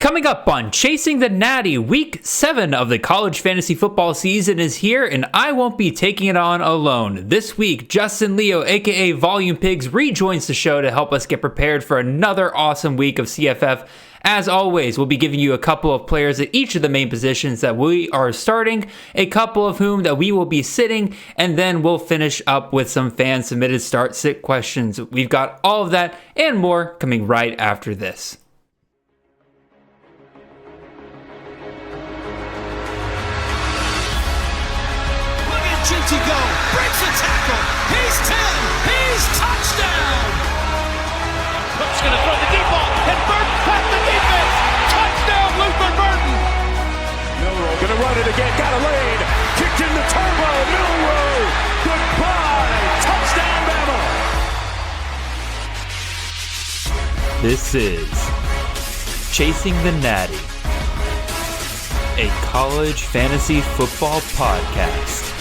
Coming up on Chasing the Natty, Week 7 of the college fantasy football season is here, and I won't be taking it on alone. This week, Justin Leo, aka Volume Pigs, rejoins the show to help us get prepared for another awesome week of CFF. As always, we'll be giving you a couple of players at each of the main positions that we are starting, a couple of whom that we will be sitting, and then we'll finish up with some fan-submitted start-sit questions. We've got all of that and more coming right after this. To go, breaks a tackle, he's 10, he's touchdown! Cook's gonna throw the deep ball, and Burton past the defense! Touchdown, Luther Burton! Milrow gonna run it again, got a lane, kicked in the turbo, Milrow! Goodbye, touchdown Bama! This is Chasing the Natty, a college fantasy football podcast.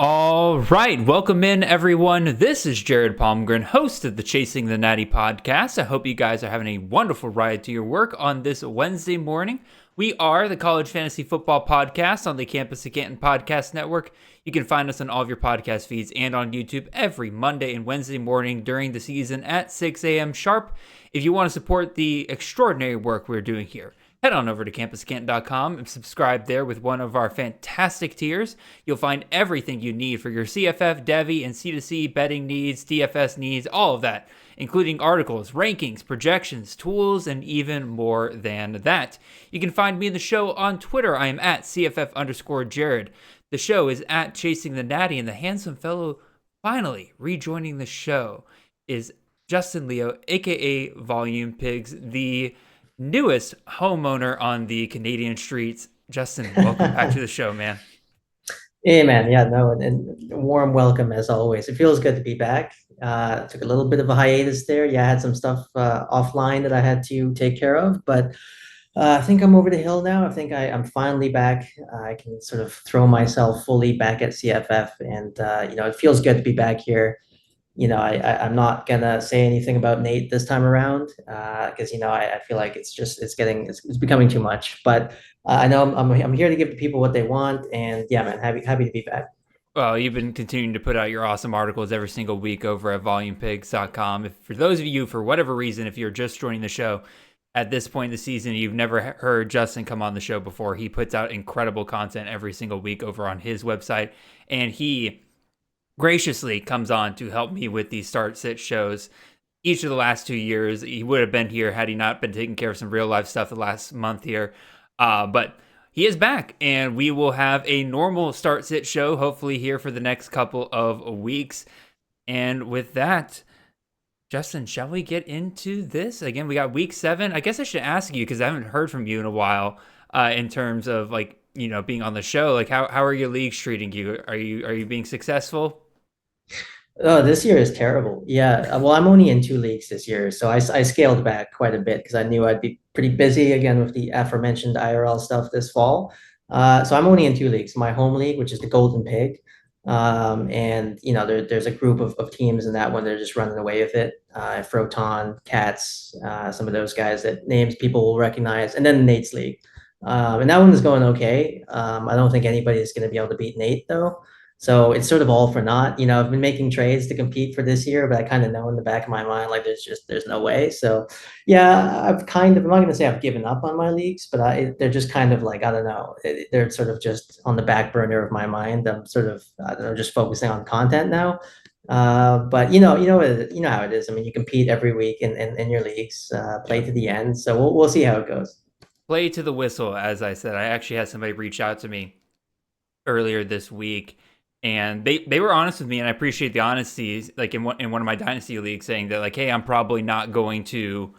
All right, welcome in everyone. This is Jared Palmgren, host of the Chasing the Natty podcast. I hope you guys are having a wonderful ride to your work on this Wednesday morning. We are the College Fantasy Football Podcast on the Campus of Canton Podcast Network. You can find us on all of your podcast feeds and on YouTube every Monday and Wednesday morning during the season at 6 a.m. sharp. If you want to support the extraordinary work we're doing here, head on over to campuscanton.com and subscribe there with one of our fantastic tiers. You'll find everything you need for your CFF, Devy, and C2C betting needs, DFS needs, all of that, including articles, rankings, projections, tools, and even more than that. You can find me in the show on Twitter. I am at CFF_Jared. The show is at Chasing the Natty, and the handsome fellow finally rejoining the show is Justin Leo, aka Volume Pigs, the newest homeowner on the Canadian streets. Justin, welcome back to the show, man. Hey, man. Yeah, no, and warm welcome as always. It feels good to be back. Took a little bit of a hiatus there. Yeah, I had some stuff offline that I had to take care of, but I think I'm over the hill now. I think I'm finally back. I can sort of throw myself fully back at CFF, and it feels good to be back here. I'm not gonna say anything about Nate this time around because I feel like it's becoming too much. But I know I'm here to give the people what they want, and yeah, man, happy to be back. Well, you've been continuing to put out your awesome articles every single week over at volumepigs.com. If for those of you, for whatever reason, if you're just joining the show at this point in the season, you've never heard Justin come on the show before, he puts out incredible content every single week over on his website, and he graciously comes on to help me with these start-sit shows. Each of the last 2 years, he would have been here had he not been taking care of some real-life stuff the last month here. But he is back, and we will have a normal start-sit show, hopefully here for the next couple of weeks. And with that, Justin, shall we get into this? Again, we got Week 7. I guess I should ask you, because I haven't heard from you in a while, in terms of, being on the show. How are your leagues treating you? Are you being successful? Oh, this year is terrible. Yeah, well, I'm only in 2 leagues this year, so I scaled back quite a bit because I knew I'd be pretty busy again with the aforementioned IRL stuff this fall. So I'm only in 2 leagues. My home league, which is the Golden Pig, and there's a group of teams in that one that are just running away with it. Froton, Cats, some of those guys that names people will recognize, and then Nate's league. And that one is going okay. I don't think anybody is going to be able to beat Nate though. So it's sort of all for naught. I've been making trades to compete for this year, but I kind of know in the back of my mind, there's no way. So yeah, I'm not going to say I've given up on my leagues, but they're just kind of I don't know. They're sort of just on the back burner of my mind. I'm sort of, I don't know, just focusing on content now. But you know how it is. I mean, you compete every week in your leagues, play to the end. So we'll see how it goes. Play to the whistle, as I said. I actually had somebody reach out to me earlier this week, and they were honest with me, and I appreciate the honesty. In one of my dynasty leagues, saying that hey, I'm probably not going to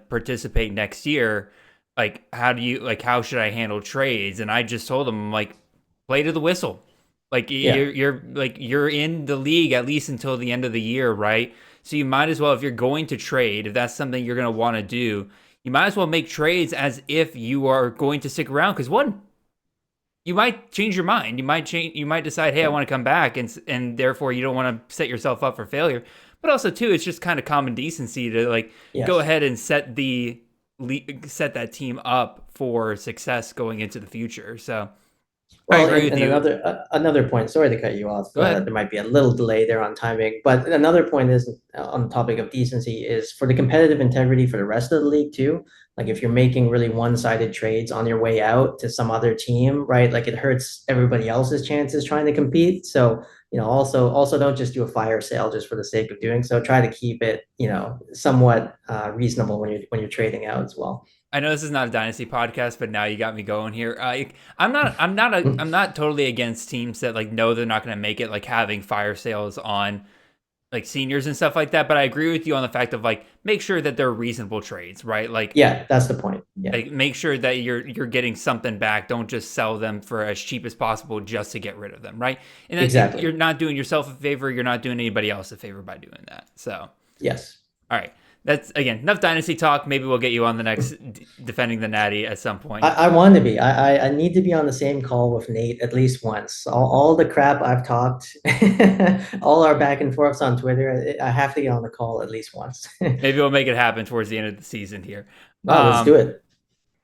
participate next year. How should I handle trades? And I just told them play to the whistle. You're in the league at least until the end of the year, right? So you might as well, if you're going to trade, if that's something you're going to want to do, you might as well make trades as if you are going to stick around. Because one, you might change your mind. You might decide, hey, I want to come back, and therefore you don't want to set yourself up for failure. But also too, it's just kind of common decency to like go ahead and set that team up for success going into the future. So I Well, agree and, with and you. another point. Sorry to cut you off. Go ahead. There might be a little delay there on timing, but another point is on the topic of decency is for the competitive integrity for the rest of the league too. Like if you're making really one-sided trades on your way out to some other team, right? Like it hurts everybody else's chances trying to compete. So, also don't just do a fire sale just for the sake of doing so. Try to keep it, somewhat reasonable when you're trading out as well. I know this is not a dynasty podcast, but now you got me going here. I'm not totally against teams that like know they're not going to make it, like having fire sales on like seniors and stuff like that. But I agree with you on the fact of like make sure that they're reasonable trades, right? Yeah, that's the point. Yeah, like make sure that you're getting something back. Don't just sell them for as cheap as possible just to get rid of them, right? And exactly. you're not doing yourself a favor. You're not doing anybody else a favor by doing that. So Yes. all right. That's again enough dynasty talk. Maybe we'll get you on the next defending the natty at some point. I want to be. I need to be on the same call with Nate at least once. All the crap I've talked, all our back and forths on Twitter, I have to get on the call at least once. Maybe we'll make it happen towards the end of the season here. Wow, let's do it.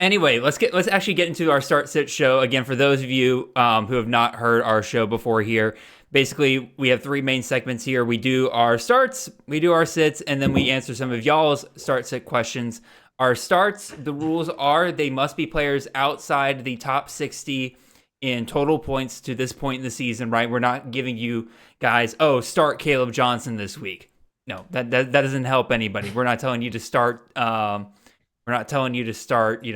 Anyway, let's actually get into our start sit show again. For those of you who have not heard our show before here, basically we have three main segments here. We do our starts, we do our sits, and then we answer some of y'all's start sit questions. Our starts, the rules are they must be players outside the top 60 in total points to this point in the season, right? We're not giving you guys, start Caleb Johnson this week. No, that doesn't help anybody. We're not telling you to start. We're not telling you to start,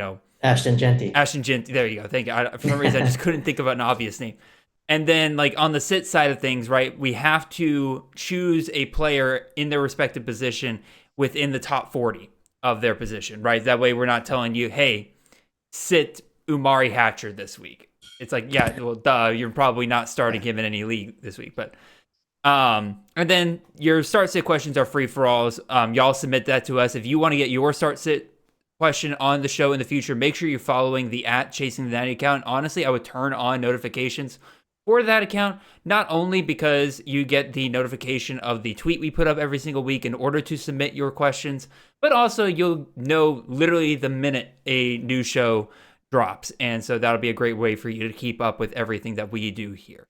Ashton Genty. Ashton Genty. There you go. Thank you. For some reason, I just couldn't think of an obvious name. And then, like on the sit side of things, right? We have to choose a player in their respective position within the top 40 of their position, right? That way, we're not telling you, hey, sit Umari Hatcher this week. It's like, yeah, well, duh, you're probably not starting him in any league this week, but. And then your start sit questions are free for alls. Y'all submit that to us. If you want to get your start sit question on the show in the future, make sure you're following the @ChasingTheNatty account. Honestly, I would turn on notifications for that account, not only because you get the notification of the tweet we put up every single week in order to submit your questions, but also you'll know literally the minute a new show drops. And so that'll be a great way for you to keep up with everything that we do here.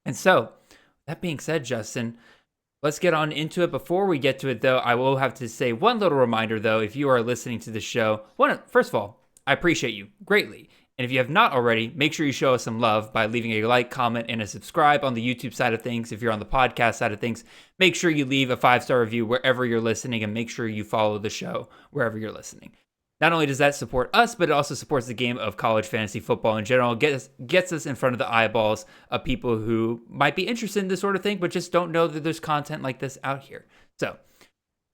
And so, that being said, Justin, let's get on into it. Before we get to it, though, I will have to say one little reminder, though, if you are listening to the show. First of all, I appreciate you greatly. And if you have not already, make sure you show us some love by leaving a like, comment, and a subscribe on the YouTube side of things. If you're on the podcast side of things, make sure you leave a 5-star review wherever you're listening, and make sure you follow the show wherever you're listening. Not only does that support us, but it also supports the game of college fantasy football in general. Gets us in front of the eyeballs of people who might be interested in this sort of thing, but just don't know that there's content like this out here. So,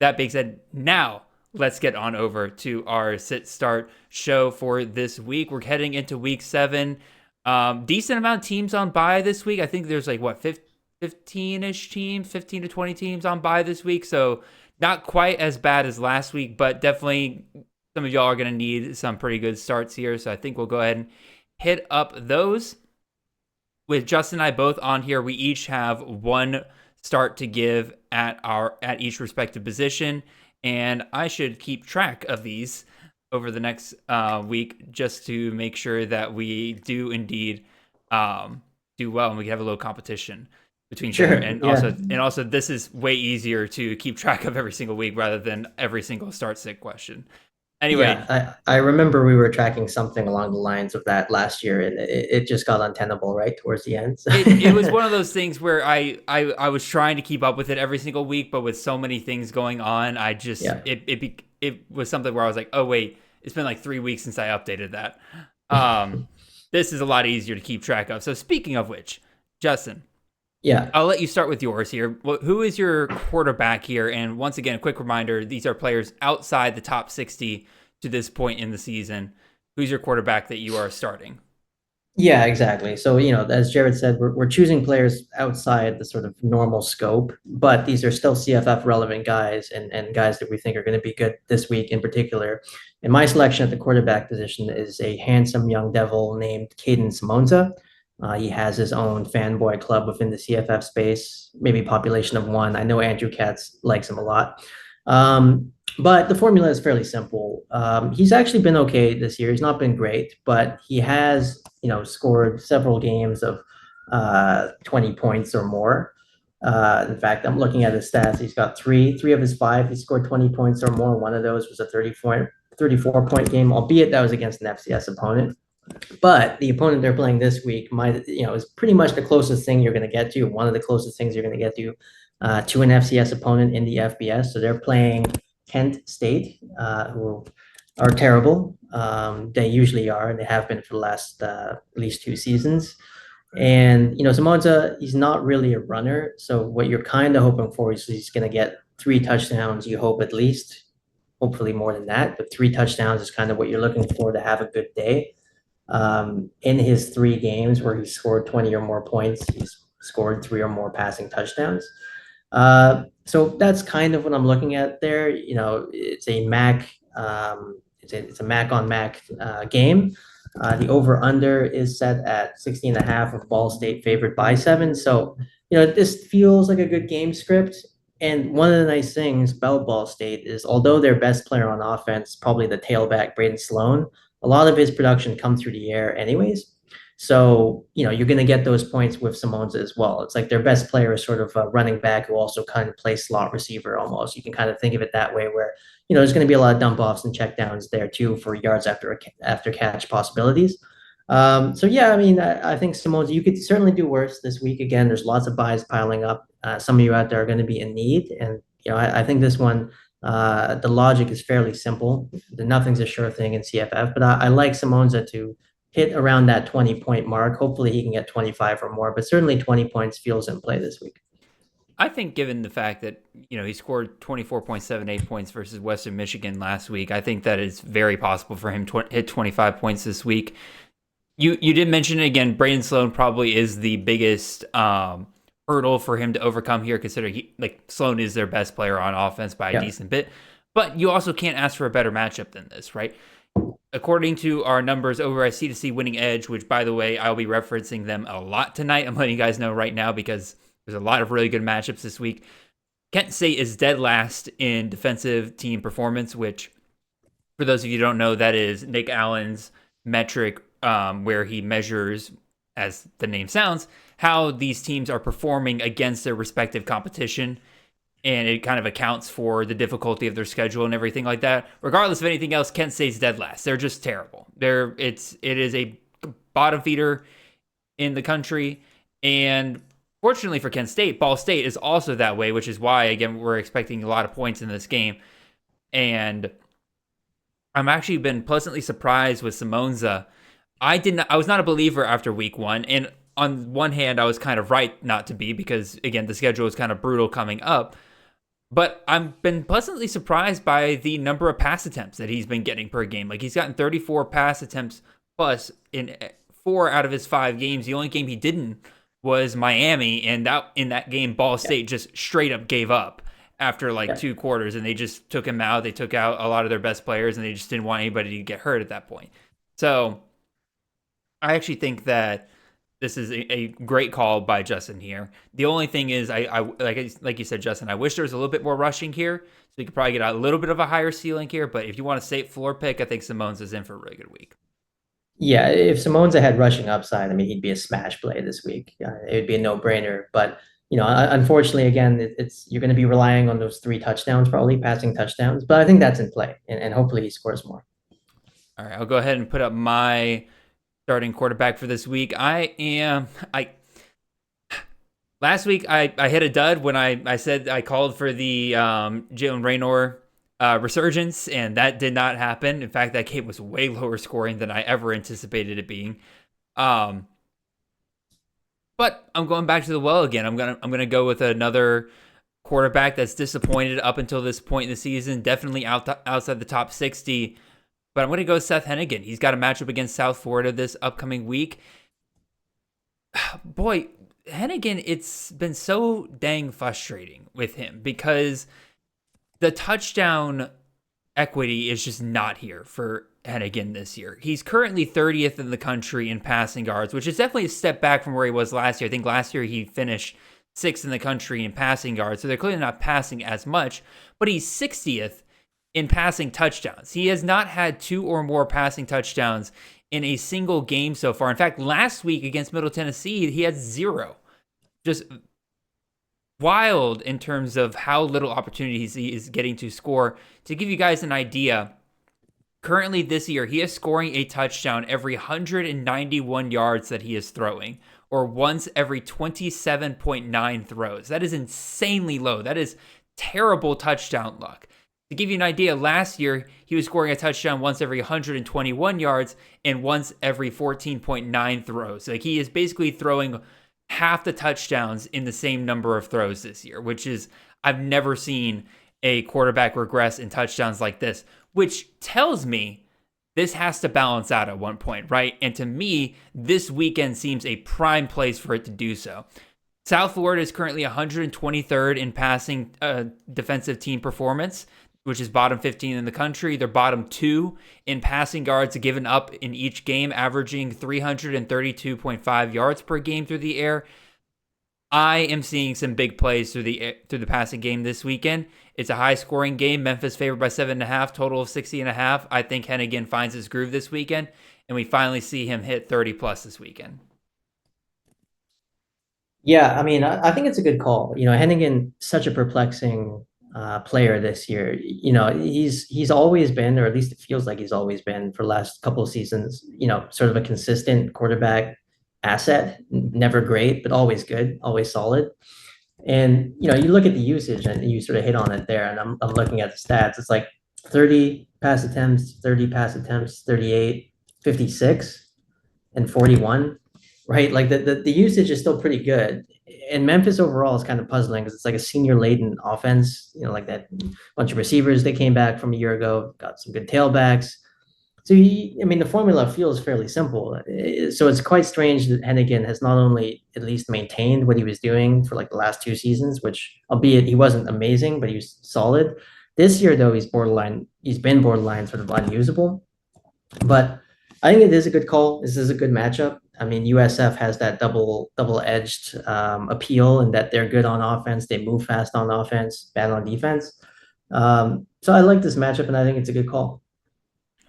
that being said, now let's get on over to our sit start show for this week. We're heading into week 7. Decent amount of teams on bye this week. I think there's 15-ish teams, 15 to 20 teams on bye this week. So, not quite as bad as last week, but definitely some of y'all are going to need some pretty good starts here, so I think we'll go ahead and hit up those. With Justin and I both on here, we each have one start to give at each respective position, and I should keep track of these over the next week just to make sure that we do indeed do well, and we can have a little competition between each other. And also this is way easier to keep track of every single week rather than every single start sit question. Anyway, yeah, I remember we were tracking something along the lines of that last year, and it just got untenable right towards the end. So. it was one of those things where I was trying to keep up with it every single week, but with so many things going on, I just it was something where I was like, oh wait, it's been like 3 weeks since I updated that. This is a lot easier to keep track of. So speaking of which, Justin. Yeah, I'll let you start with yours here. Who is your quarterback here? And once again, a quick reminder, these are players outside the top 60 to this point in the season. Who's your quarterback that you are starting? Yeah, exactly. So, as Jared said, we're choosing players outside the sort of normal scope, but these are still CFF relevant guys and guys that we think are going to be good this week in particular. And my selection at the quarterback position is a handsome young devil named Caden Simonza. He has his own fanboy club within the CFF space, maybe population of one. I know Andrew Katz likes him a lot. But the formula is fairly simple. He's actually been okay this year. He's not been great, but he has, scored several games of 20 points or more. In fact, I'm looking at his stats. He's got three of his five. He scored 20 points or more. One of those was a 34 point game, albeit that was against an FCS opponent. But the opponent they're playing this week is pretty much the closest thing you're going to get to, one of the closest things you're going to get to an FCS opponent in the FBS. So they're playing Kent State, who are terrible. They usually are, and they have been for the last at least 2 seasons. And Simonza, he's not really a runner. So what you're kind of hoping for is he's going to get 3 touchdowns. You hope at least, hopefully more than that, but 3 touchdowns is kind of what you're looking for to have a good day. In his 3 games where he scored 20 or more points, he's scored 3 or more passing touchdowns. So that's kind of what I'm looking at there. It's a Mac on Mac game. The over under is set at 16.5 with Ball State favored by 7. So, this feels like a good game script. And one of the nice things about Ball State is although their best player on offense, probably the tailback, Braden Sloan, a lot of his production comes through the air anyways. So, you're going to get those points with Simonza as well. It's like their best player is sort of a running back who also kind of plays slot receiver almost. You can kind of think of it that way where, there's going to be a lot of dump offs and check downs there too for yards after catch possibilities. So yeah, I mean, I think Simonza, you could certainly do worse this week. Again, there's lots of buys piling up. Some of you out there are going to be in need. And, I think this one, the logic is fairly simple. Nothing's a sure thing in CFF, but I like Simonza to hit around that 20-point mark. Hopefully he can get 25 or more, but certainly 20 points feels in play this week. I think given the fact that, he scored 24.78 points versus Western Michigan last week, I think that it's very possible for him to hit 25 points this week. You did mention it again, Braden Sloan probably is the biggest hurdle for him to overcome here, considering Sloan is their best player on offense by a decent bit. But you also can't ask for a better matchup than this, right? According to our numbers over at C2C Winning Edge, which, by the way, I'll be referencing them a lot tonight. I'm letting you guys know right now because there's a lot of really good matchups this week. Kent State is dead last in defensive team performance, which, for those of you who don't know, that is Nick Allen's metric where he measures, as the name sounds, how these teams are performing against their respective competition. And it kind of accounts for the difficulty of their schedule and everything like that. Regardless of anything else, Kent State's dead last. They're just terrible. It is a bottom feeder in the country. And fortunately for Kent State, Ball State is also that way, which is why, again, we're expecting a lot of points in this game. And I'm actually been pleasantly surprised with Simonza. I was not a believer after week 1. And on one hand, I was kind of right not to be because, again, the schedule is kind of brutal coming up. But I've been pleasantly surprised by the number of pass attempts that he's been getting per game. Like, he's gotten 34 pass attempts plus in 4 out of his 5 games. The only game he didn't was Miami, and in that game, Ball State just straight up gave up after 2 quarters, and they just took him out. They took out a lot of their best players, and they just didn't want anybody to get hurt at that point. So I actually think that this is a great call by Justin here. The only thing is, I like you said, Justin, I wish there was a little bit more rushing here, so we could probably get a little bit of a higher ceiling here. But if you want a safe floor pick, I think Simone's is in for a really good week. Yeah, if Simonza had rushing upside, I mean, he'd be a smash play this week. It would be a no-brainer. But unfortunately, again, you're going to be relying on those 3 touchdowns, probably passing touchdowns. But I think that's in play, and hopefully he scores more. All right, I'll go ahead and put up my starting quarterback for this week. Last week I hit a dud when I said I called for the Jalen Raynor resurgence, and that did not happen. In fact, that game was way lower scoring than I ever anticipated it being. But I'm going back to the well again. I'm gonna go with another quarterback that's disappointed up until this point in the season, definitely outside the top 60. But I'm going to go Seth Hennigan. He's got a matchup against South Florida this upcoming week. boy, Hennigan, it's been so dang frustrating with him because the touchdown equity is just not here for Hennigan this year. He's currently 30th in the country in passing yards, which is definitely a step back from where he was last year. I think last year he finished 6th in the country in passing yards, so they're clearly not passing as much, but he's 60th in passing touchdowns. He has not had 2 or more passing touchdowns in a single game so far. In fact, last week against Middle Tennessee, he had 0. Just wild in terms of how little opportunities he is getting to score. To give you guys an idea, currently this year, he is scoring a touchdown every 191 yards that he is throwing, or once every 27.9 throws. That is insanely low. That is terrible touchdown luck. To give you an idea, last year, he was scoring a touchdown once every 121 yards and once every 14.9 throws. Like, he is basically throwing half the touchdowns in the same number of throws this year, which is, I've never seen a quarterback regress in touchdowns like this, which tells me this has to balance out at one point, right? And to me, this weekend seems a prime place for it to do so. South Florida is currently 123rd in passing defensive team performance, which is bottom 15 in the country. They're bottom 2 in passing yards given up in each game, averaging 332.5 yards per game through the air. I am seeing some big plays through the passing game this weekend. It's a high-scoring game. Memphis favored by 7.5, total of 60.5. I think Hennigan finds his groove this weekend, and we finally see him hit 30-plus this weekend. Yeah, I mean, I think it's a good call. Hennigan, such a perplexing player this year. He's always been, or at least it feels like he's always been for the last couple of seasons, sort of a consistent quarterback asset. Never great, but always good, always solid. And you look at the usage, and you sort of hit on it there. And I'm looking at the stats. It's like 30 pass attempts, 30 pass attempts, 38, 56, and 41. Right, like the usage is still pretty good. And Memphis overall is kind of puzzling because it's like a senior laden offense, like that bunch of receivers that came back from a year ago, got some good tailbacks. So the formula feels fairly simple. So it's quite strange that Hennigan has not only at least maintained what he was doing for like the last 2 seasons, which albeit he wasn't amazing, but he was solid. This year though, he's been borderline sort of unusable. But I think it is a good call. This is a good matchup. I mean, USF has that double-edged appeal in that they're good on offense, they move fast on offense, bad on defense. So I like this matchup, and I think it's a good call.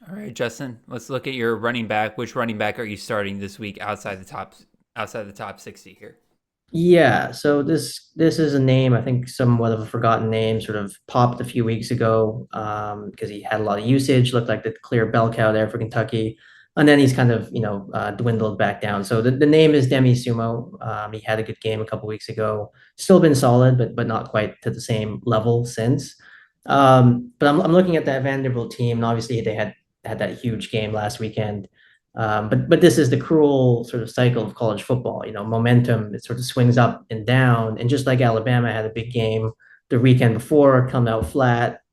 All right, Justin, let's look at your running back. Which running back are you starting this week outside the top 60 here? Yeah, so this is a name, I think somewhat of a forgotten name, sort of popped a few weeks ago because he had a lot of usage, looked like the clear bell cow there for Kentucky. And then he's kind of, dwindled back down. So the name is Demi Sumo. He had a good game a couple weeks ago. Still been solid, but not quite to the same level since. But I'm looking at that Vanderbilt team, and obviously they had that huge game last weekend. But this is the cruel sort of cycle of college football. Momentum, it sort of swings up and down. And just like Alabama had a big game the weekend before, come out flat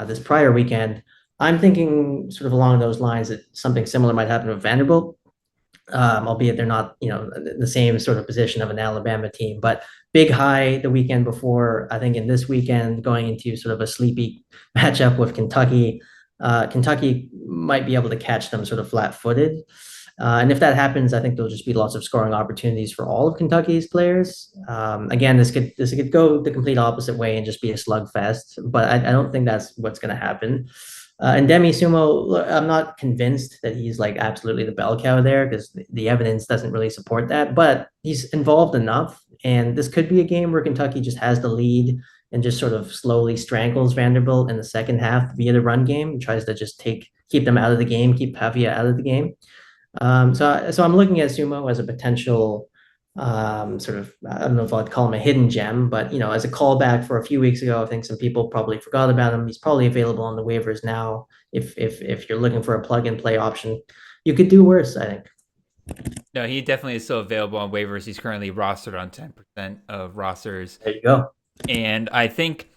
this prior weekend, I'm thinking sort of along those lines that something similar might happen with Vanderbilt, albeit they're not, the same sort of position of an Alabama team. But big high the weekend before. I think in this weekend, going into sort of a sleepy matchup with Kentucky, Kentucky might be able to catch them sort of flat-footed. And if that happens, I think there'll just be lots of scoring opportunities for all of Kentucky's players. Again, this could go the complete opposite way and just be a slugfest, but I don't think that's what's going to happen. And Demi Sumo, I'm not convinced that he's like absolutely the bell cow there because the evidence doesn't really support that, but he's involved enough. And this could be a game where Kentucky just has the lead and just sort of slowly strangles Vanderbilt in the second half via the run game and tries to just keep them out of the game, keep Pavia out of the game. So I'm looking at Sumo as a potential sort of, I don't know if I'd call him a hidden gem, but as a callback for a few weeks ago, I think some people probably forgot about him. He's probably available on the waivers now. If you're looking for a plug and play option, you could do worse, I think. No, he definitely is still available on waivers. He's currently rostered on 10% of rosters. There you go. And I think,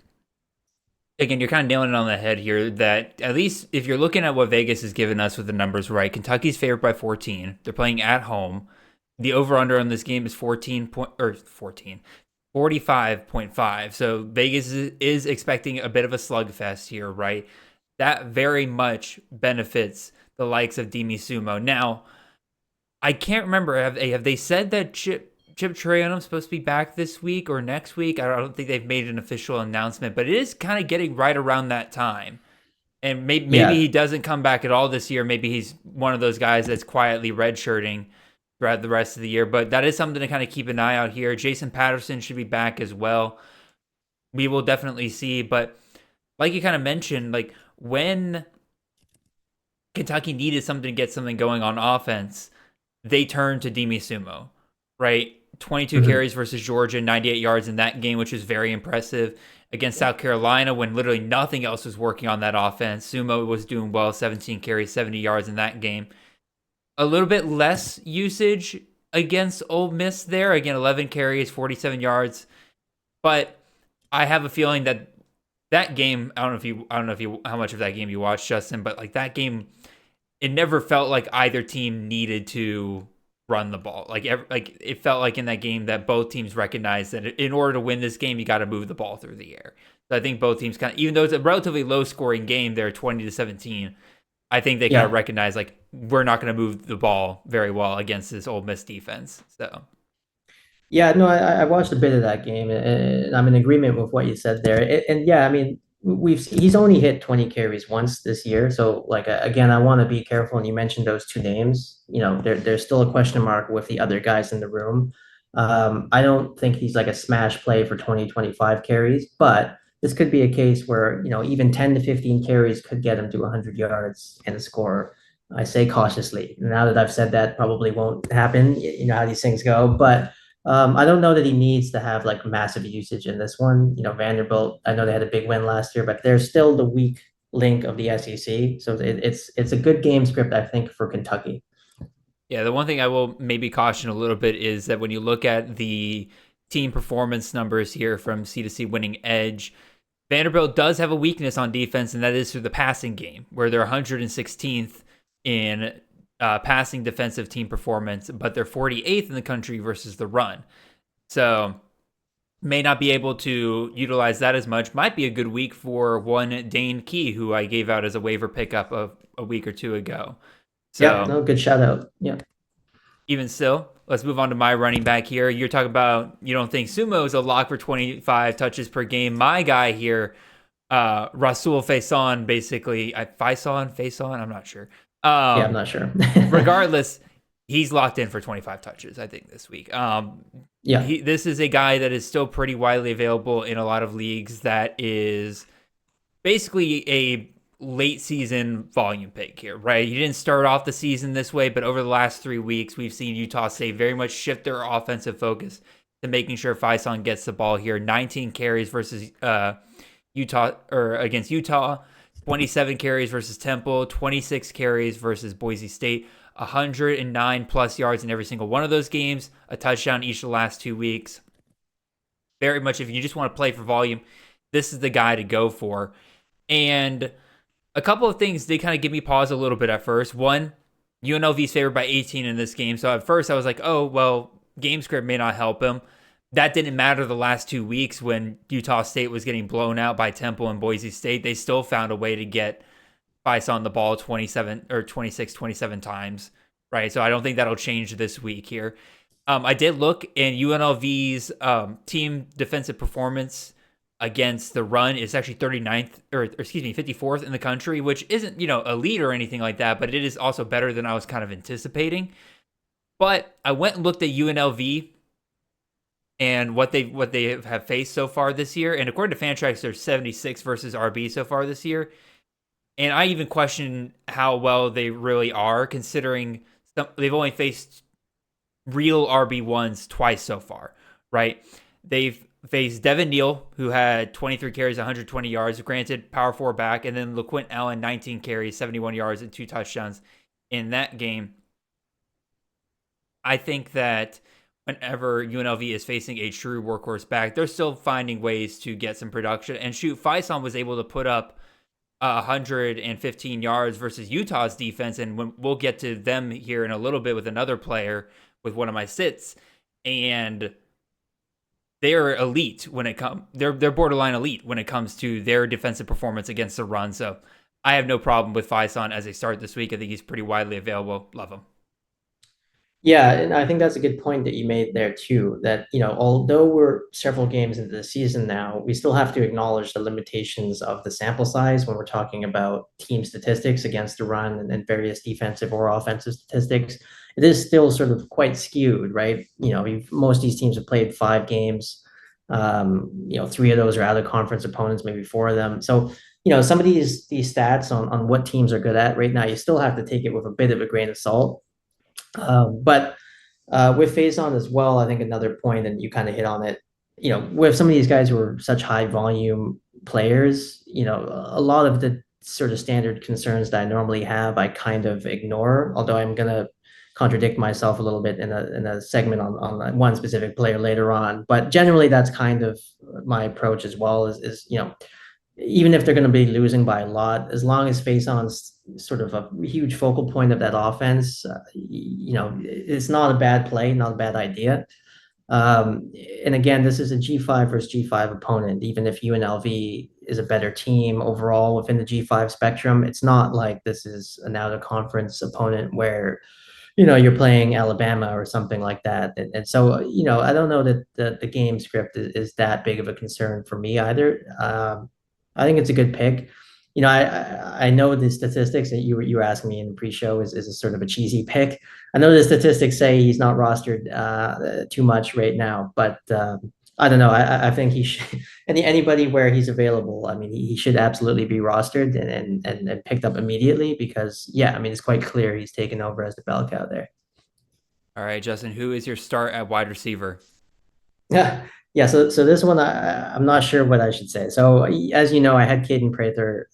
again, you're kind of nailing it on the head here that at least if you're looking at what Vegas has given us with the numbers right, Kentucky's favored by 14. They're playing at home. The over-under on this game is 45.5. So Vegas is expecting a bit of a slugfest here, right? That very much benefits the likes of Demi Sumo. Now, I can't remember. Have they said that Chip Trayanum's supposed to be back this week or next week? I don't think they've made an official announcement, but it is kind of getting right around that time. And maybe Yeah, he doesn't come back at all this year. Maybe he's one of those guys that's quietly redshirting throughout the rest of the year. But that is something to kind of keep an eye out here. Jason Patterson should be back as well. We will definitely see. But like you kind of mentioned, like when Kentucky needed something to get something going on offense, they turned to Demi Sumo, right? 22 mhm. carries versus Georgia, 98 yards in that game, which was very impressive. Against South Carolina, when literally nothing else was working on that offense, Sumo was doing well, 17 carries, 70 yards in that game. A little bit less usage against Ole Miss there. Again, 11 carries, 47 yards. But I have a feeling that that game, I don't know if you how much of that game you watched, Justin, but like that game, it never felt like either team needed to run the ball. Like it felt like in that game that both teams recognized that in order to win this game, you got to move the ball through the air. So I think both teams kind of, even though it's a relatively low scoring game, they're 20-17. I think they kind of Yeah. recognize like we're not going to move the ball very well against this Ole Miss defense. So Yeah, no, I watched a bit of that game, and I'm in agreement with what you said there. And yeah, I mean, he's only hit 20 carries once this year, so like again, I want to be careful. And you mentioned those two names. There's still a question mark with the other guys in the room. I don't think he's like a smash play for 20-25 carries, but this could be a case where even 10 to 15 carries could get him to 100 yards and a score. I say cautiously. Now that I've said that, probably won't happen. You know how these things go, but. I don't know that he needs to have like massive usage in this one. Vanderbilt, I know they had a big win last year, but they're still the weak link of the SEC. So it's a good game script, I think, for Kentucky. yeah, the one thing I will maybe caution a little bit is that when you look at the team performance numbers here from C2C Winning Edge, Vanderbilt does have a weakness on defense, and that is through the passing game, where they're 116th in passing defensive team performance, but they're 48th in the country versus the run. So may not be able to utilize that as much. Might be a good week for one Dane Key, who I gave out as a waiver pickup of a week or two ago. Yeah, So no, good shout out. Yeah. even still, let's move on to my running back here. You're talking about you don't think Sumo is a lock for 25 touches per game. My guy here, Rasul Faison, basically. Faison, I'm not sure. Yeah, I'm not sure. Regardless, he's locked in for 25 touches, I think, this week. Yeah. This is a guy that is still pretty widely available in a lot of leagues that is basically a late season volume pick here, right? He didn't start off the season this way, but over the last 3 weeks, we've seen Utah State very much shift their offensive focus to making sure Faison gets the ball here. 19 carries versus Utah or against Utah, 27 carries versus Temple, 26 carries versus Boise State, 109 plus yards in every single one of those games, a touchdown each of the last 2 weeks. Very much, if you just want to play for volume, this is the guy to go for. And a couple of things did kind of give me pause a little bit at first. One, UNLV's favored by 18 in this game. So at first I was like, oh, well, game script may not help him. That didn't matter the last 2 weeks when Utah State was getting blown out by Temple and Boise State. They still found a way to get Vice on the ball 27 or 26, 27 times, right? So I don't think that'll change this week here. I did look in UNLV's team defensive performance against the run is actually 39th or excuse me 54th in the country, which isn't elite or anything like that, but it is also better than I was kind of anticipating. But I went and looked at UNLV and what they have faced so far this year, and according to Fantrax, they're 76 versus RB so far this year. And I even question how well they really are, considering they've only faced real RB1s twice so far, right? They've faced Devin Neal, who had 23 carries, 120 yards, granted power 4 back, and then LaQuint Allen, 19 carries, 71 yards, and 2 touchdowns in that game. I think that whenever UNLV is facing a true workhorse back, they're still finding ways to get some production. And shoot, Faison was able to put up 115 yards versus Utah's defense, and we'll get to them here in a little bit with another player. with one of my sits, and they're elite when it comes. They're borderline elite when it comes to their defensive performance against the run. So I have no problem with Faison as a start this week. I think he's pretty widely available. Love him. Yeah, and I think that's a good point that you made there too, that, although we're several games into the season now, we still have to acknowledge the limitations of the sample size when we're talking about team statistics against the run and various defensive or offensive statistics. It is still sort of quite skewed, right? Most of these teams have played 5 games. Three of those are out of conference opponents, maybe 4 of them. So, some of these stats on what teams are good at right now, you still have to take it with a bit of a grain of salt. But with Faison as well, I think another point, and you kind of hit on it, with some of these guys who are such high volume players, a lot of the sort of standard concerns that I normally have, I kind of ignore, although I'm going to contradict myself a little bit in a segment on one specific player later on. But generally, that's kind of my approach as well is even if they're going to be losing by a lot, as long as Faison's sort of a huge focal point of that offense, it's not a bad play, not a bad idea. And again, this is a G5 versus G5 opponent. Even if UNLV is a better team overall within the G5 spectrum, it's not like this is an out of conference opponent where you're playing Alabama or something like that. And so, I don't know that the game script is that big of a concern for me either. I think it's a good pick. I know the statistics that you were asking me in the pre-show is a sort of a cheesy pick. I know the statistics say he's not rostered too much right now, but I don't know. I think he should anybody where he's available. I mean, he should absolutely be rostered and picked up immediately because yeah, I mean it's quite clear he's taken over as the bell cow there. All right, Justin, who is your start at wide receiver? Yeah, yeah. So this one, I'm not sure what I should say. So as you know, I had Caden Prather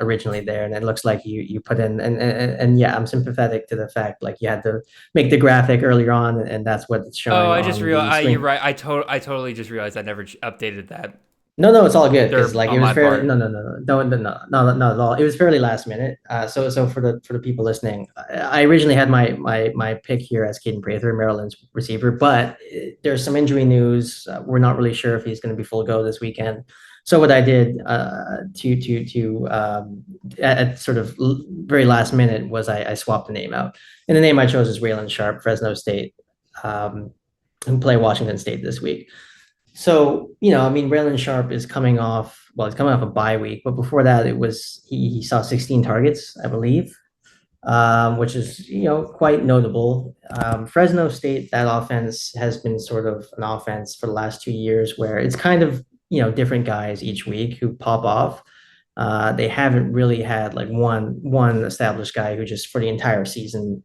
originally there, and it looks like you put in and yeah, I'm sympathetic to the fact like you had to make the graphic earlier on, and that's what it's Oh, showing I just on the realized. You're screen. right. I totally just realized I never updated that. No, it's all good because They're like it on was my fairly part. no, not at all. It was fairly last minute. So for the people listening, I originally had my pick here as Caden Prather, Maryland's receiver, but there's some injury news. We're not really sure if he's going to be full go this weekend. So what I did at sort of very last minute was I swapped the name out, and the name I chose is Raylan Sharp, Fresno State, um, who play Washington State this week. So, I mean, Raylan Sharp is he's coming off a bye week, but before that, it was he saw 16 targets, I believe, which is, quite notable. Fresno State, that offense has been sort of an offense for the last 2 years where it's kind of, different guys each week who pop off. They haven't really had like one established guy who just for the entire season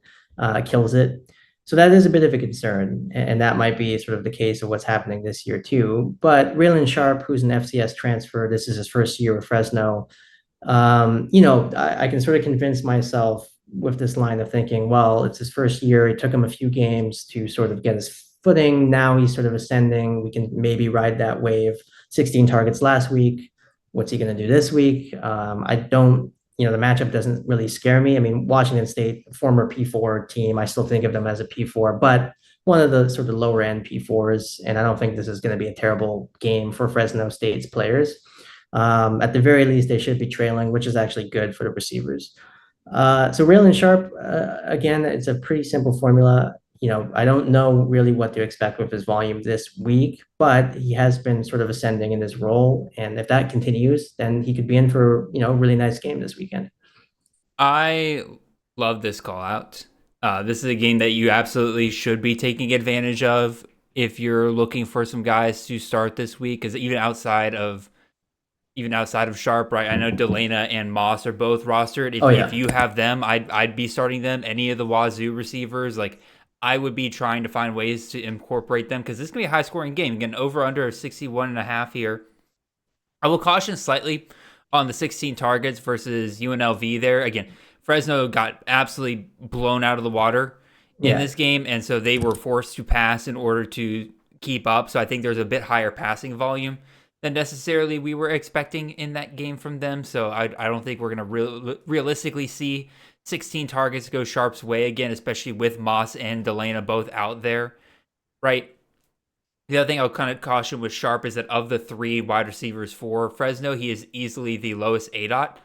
kills it. So that is a bit of a concern, and that might be sort of the case of what's happening this year too. But Raylan Sharp, who's an FCS transfer, this is his first year with Fresno. I can sort of convince myself with this line of thinking, well, it's his first year. It took him a few games to sort of get his footing. Now he's sort of ascending. We can maybe ride that wave. 16 targets last week. What's he going to do this week? I don't, the matchup doesn't really scare me. I mean, Washington State, former P4 team, I still think of them as a P4, but one of the sort of lower end P4s. And I don't think this is going to be a terrible game for Fresno State's players. At the very least, they should be trailing, which is actually good for the receivers. So Raylan Sharp, again, it's a pretty simple formula. I don't know really what to expect with his volume this week, but he has been sort of ascending in his role. And if that continues, then he could be in for, a really nice game this weekend. I love this call out. This is a game that you absolutely should be taking advantage of if you're looking for some guys to start this week. Because even outside of Sharp, right? I know Delana and Moss are both rostered. If, Oh, if yeah. you have them, I'd be starting them. Any of the Wazoo receivers, like I would be trying to find ways to incorporate them because this is gonna be a high scoring game. Again, over under 61.5 here. I will caution slightly on the 16 targets versus UNLV there. Again, Fresno got absolutely blown out of the water in Yeah. this game, and so they were forced to pass in order to keep up. So I think there's a bit higher passing volume than necessarily we were expecting in that game from them. So I don't think we're going to realistically see 16 targets go Sharp's way again, especially with Moss and Delana both out there, right? The other thing I'll kind of caution with Sharp is that of the 3 wide receivers for Fresno, he is easily the lowest ADOT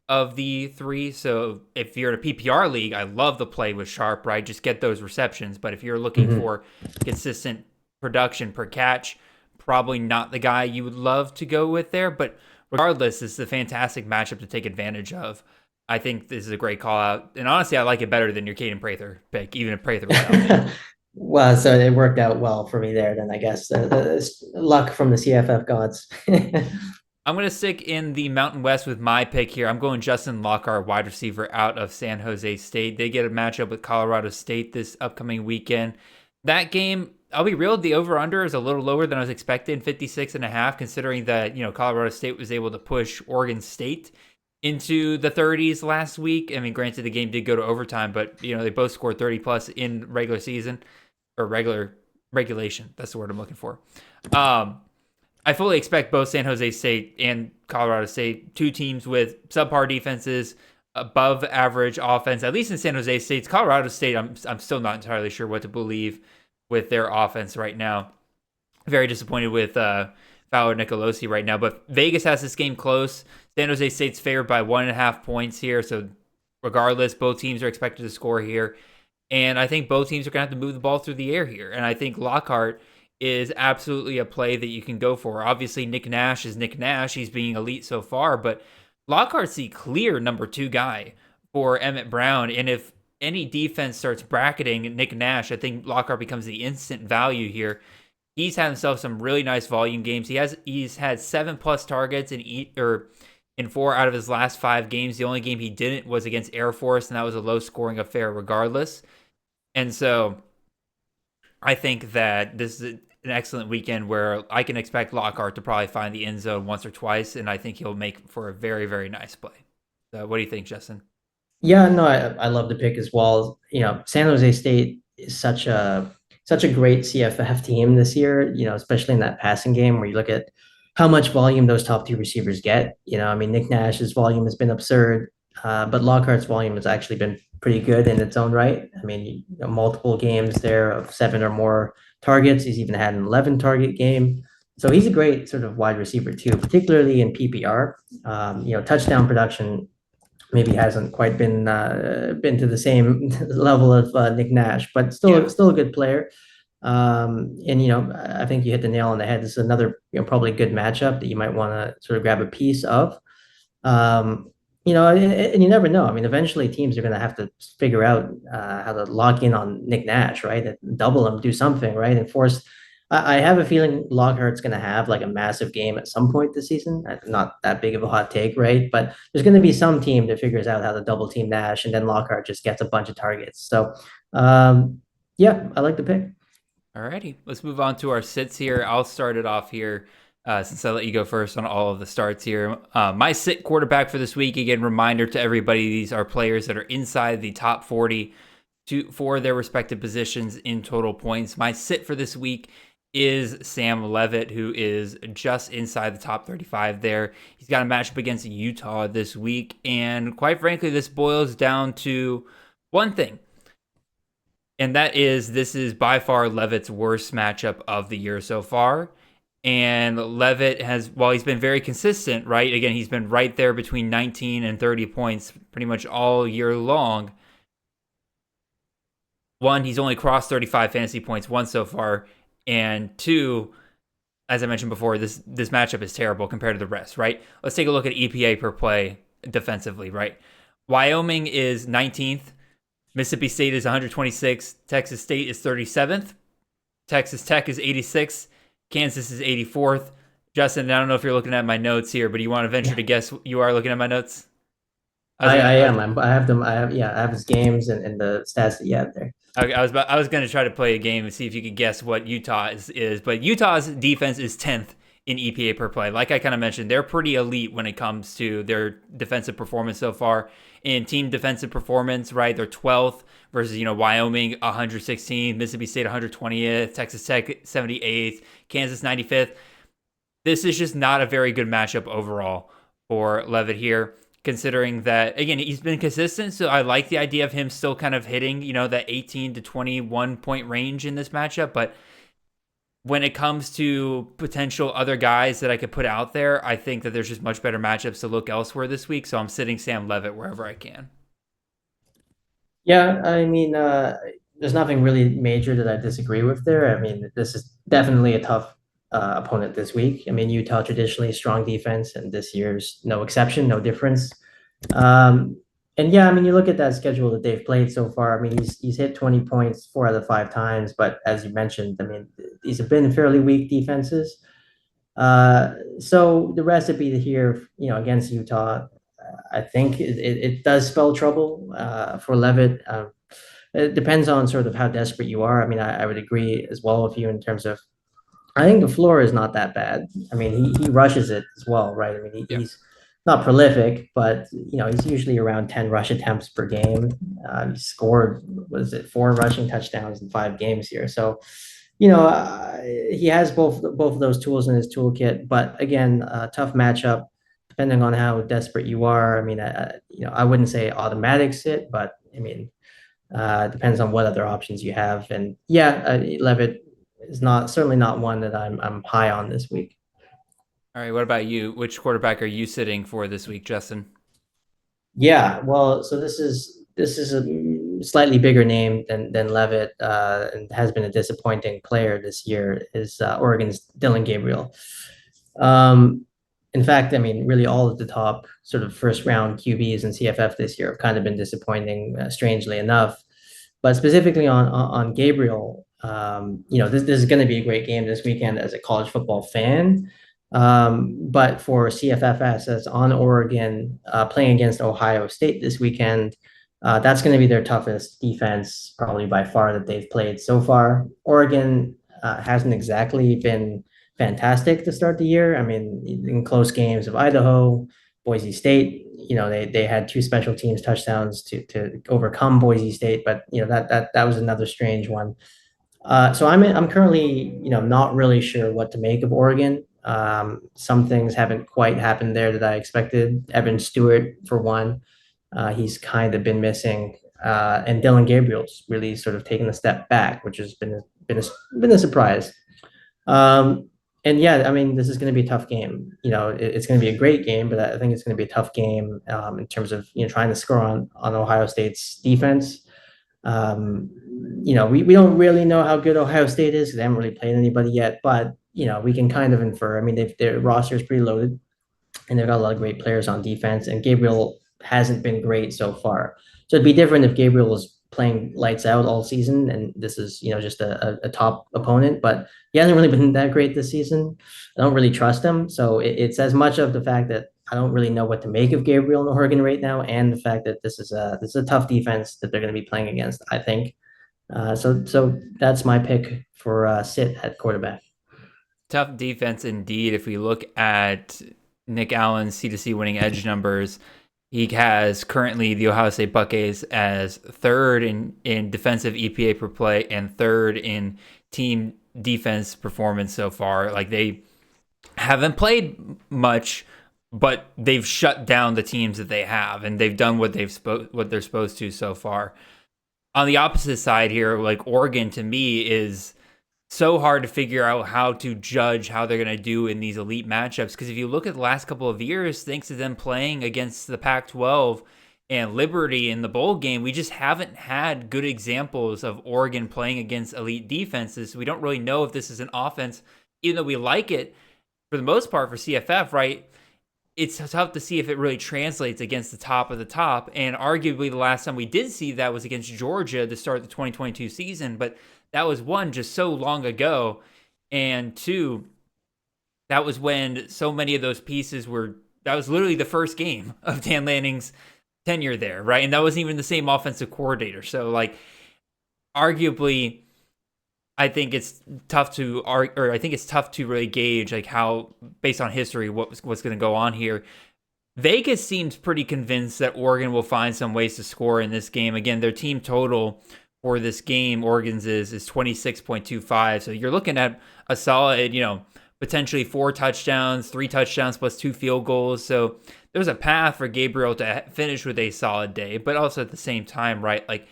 of the 3. So if you're in a PPR league, I love the play with Sharp, right? Just get those receptions. But if you're looking for consistent production per catch, probably not the guy you would love to go with there. But regardless, this is a fantastic matchup to take advantage of. I think this is a great call out. And honestly, I like it better than your Caden Prather pick, even if Prather was out. Well, so it worked out well for me there. Then I guess luck from the CFF gods. I'm going to stick in the Mountain West with my pick here. I'm going Justin Lockhart, wide receiver out of San Jose State. They get a matchup with Colorado State this upcoming weekend. That game, I'll be real, the over-under is a little lower than I was expecting, 56.5, considering that, Colorado State was able to push Oregon State into the 30s last week. I mean, granted, the game did go to overtime, but, they both scored 30-plus in regular season, or regulation. That's the word I'm looking for. I fully expect both San Jose State and Colorado State, 2 teams with subpar defenses, above average offense, at least in San Jose State's. Colorado State, I'm still not entirely sure what to believe with their offense right now. Very disappointed with Fowler Nicolosi right now, but Vegas has this game close. San Jose State's favored by 1.5 points here, so regardless, both teams are expected to score here. And I think both teams are going to have to move the ball through the air here. And I think Lockhart is absolutely a play that you can go for. Obviously, Nick Nash is Nick Nash. He's being elite so far, but Lockhart's the clear number 2 guy for Emmett Brown. And if any defense starts bracketing Nick Nash, I think Lockhart becomes the instant value here. He's had himself some really nice volume games. He's had 7+ targets in 4 out of his last 5 games. The only game he didn't was against Air Force, and that was a low-scoring affair regardless. And so I think that this is an excellent weekend where I can expect Lockhart to probably find the end zone once or twice, and I think he'll make for a very, very nice play. So what do you think, Justin? Yeah, no, I love the pick as well. San Jose State is such a great CFF team this year, especially in that passing game where you look at how much volume those top 2 receivers get. I mean, Nick Nash's volume has been absurd, but Lockhart's volume has actually been pretty good in its own right. I mean, multiple games there of 7 or more targets. He's even had an 11 target game. So he's a great sort of wide receiver too, particularly in PPR. Touchdown production maybe hasn't quite been to the same level of Nick Nash, but still a good player. I think you hit the nail on the head. This is another, probably good matchup that you might want to sort of grab a piece of. And you never know. I mean, eventually teams are going to have to figure out how to lock in on Nick Nash, right? Double him, do something, right? And force. I have a feeling Lockhart's going to have like a massive game at some point this season. Not that big of a hot take, right? But there's going to be some team that figures out how to double team Nash, and then Lockhart just gets a bunch of targets. So, yeah, I like the pick. Alrighty, let's move on to our sits here. I'll start it off here since I let you go first on all of the starts here. My sit quarterback for this week, again, reminder to everybody, these are players that are inside the top 40 for their respective positions in total points. My sit for this week is Sam Levitt, who is just inside the top 35 there. He's got a matchup against Utah this week, and quite frankly, this boils down to one thing. And that is, this is by far Levitt's worst matchup of the year so far. And Levitt has, while he's been very consistent, right? Again, he's been right there between 19 and 30 points pretty much all year long. One, he's only crossed 35 fantasy points once so far. And 2, as I mentioned before, this matchup is terrible compared to the rest, right? Let's take a look at EPA per play defensively, right? Wyoming is 19th. Mississippi State is 126th. Texas State is 37th. Texas Tech is 86th. Kansas is 84th. Justin, I don't know if you're looking at my notes here, but do you want to venture to guess you are looking at my notes? I am. I have them. I have his games and the stats that you have there. I was going to try to play a game and see if you could guess what Utah is, but Utah's defense is 10th in EPA per play. Like I kind of mentioned, they're pretty elite when it comes to their defensive performance so far. In team defensive performance, right, they're 12th versus, Wyoming 116th, Mississippi State 120th, Texas Tech 78th, Kansas 95th. This is just not a very good matchup overall for Levitt here. considering that, again, he's been consistent. So I like the idea of him still kind of hitting, that 18 to 21 point range in this matchup. But when it comes to potential other guys that I could put out there, I think that there's just much better matchups to look elsewhere this week. So I'm sitting Sam Levitt wherever I can. Yeah, I mean, there's nothing really major that I disagree with there. I mean, this is definitely a tough opponent this week. I mean, Utah traditionally strong defense, and this year's no exception, no difference. Um, and yeah, I mean, you look at that schedule that they've played so far. I mean, he's hit 20 points 4 out of 5 times, but as you mentioned, I mean, these have been fairly weak defenses. So the recipe here, against Utah, I think it does spell trouble for Levitt. It depends on sort of how desperate you are. I mean, I would agree as well with you in terms of I think the floor is not that bad. I mean, he rushes it as well, right? I mean, Yeah. he's not prolific, but he's usually around 10 rush attempts per game. He scored, what is it, 4 rushing touchdowns in 5 games here. So, he has both of those tools in his toolkit. But again, tough matchup, depending on how desperate you are. I mean, I wouldn't say automatic sit, but I mean, depends on what other options you have. And yeah, Levitt is certainly not one that I'm high on this week. All right. What about you? Which quarterback are you sitting for this week, Justin? Yeah, well, so this is a slightly bigger name than Levitt, and has been a disappointing player this year. Is Oregon's Dylan Gabriel. Um, in fact, I mean, really all of the top sort of first round QBs in CFF this year have kind of been disappointing, strangely enough. But specifically on Gabriel, this is going to be a great game this weekend as a college football fan. But for CFF assets on Oregon, playing against Ohio State this weekend, that's going to be their toughest defense, probably by far, that they've played so far. Oregon hasn't exactly been fantastic to start the year. I mean, in close games of Idaho, Boise State, they had 2 special teams touchdowns to overcome Boise State, but that was another strange one. So I'm currently not really sure what to make of Oregon. Some things haven't quite happened there that I expected. Evan Stewart, for one, he's kind of been missing, and Dylan Gabriel's really sort of taken a step back, which has been a surprise. Um, and yeah, I mean, this is going to be a tough game. It's going to be a great game, but I think it's going to be a tough game in terms of trying to score on Ohio State's defense. Um, we don't really know how good Ohio State is because they haven't really played anybody yet, but we can kind of infer. I mean, their roster is pretty loaded, and they've got a lot of great players on defense. And Gabriel hasn't been great so far, so it'd be different if Gabriel was playing lights out all season, and this is just a top opponent. But he hasn't really been that great this season. I don't really trust him, so it's as much of the fact that I don't really know what to make of Gabriel in Oregon right now, and the fact that this is a tough defense that they're going to be playing against, I think. So that's my pick for sit at quarterback. Tough defense indeed. If we look at Nick Allen's C2C winning edge numbers, he has currently the Ohio State Buckeyes as third in defensive EPA per play and third in team defense performance so far. Like, they haven't played much, but they've shut down the teams that they have, and they've done what they're supposed to so far. On the opposite side here, like, Oregon to me is so hard to figure out how to judge how they're going to do in these elite matchups. Because if you look at the last couple of years, thanks to them playing against the Pac-12 and Liberty in the bowl game, we just haven't had good examples of Oregon playing against elite defenses. We don't really know if this is an offense, even though we like it for the most part for CFF, right? It's tough to see if it really translates against the top of the top. And arguably the last time we did see that was against Georgia to start the 2022 season. But that was, one, just so long ago. And two, that was when so many of those pieces that was literally the first game of Dan Lanning's tenure there, right? And that wasn't even the same offensive coordinator. So, like, arguably, I think it's tough to really gauge, like, how, based on history, what's going to go on here. Vegas seems pretty convinced that Oregon will find some ways to score in this game. Again, their team total for this game, Oregon's is 26.25. So you're looking at a solid, potentially 4 touchdowns, 3 touchdowns plus 2 field goals. So there's a path for Gabriel to finish with a solid day, but also at the same time, right? Like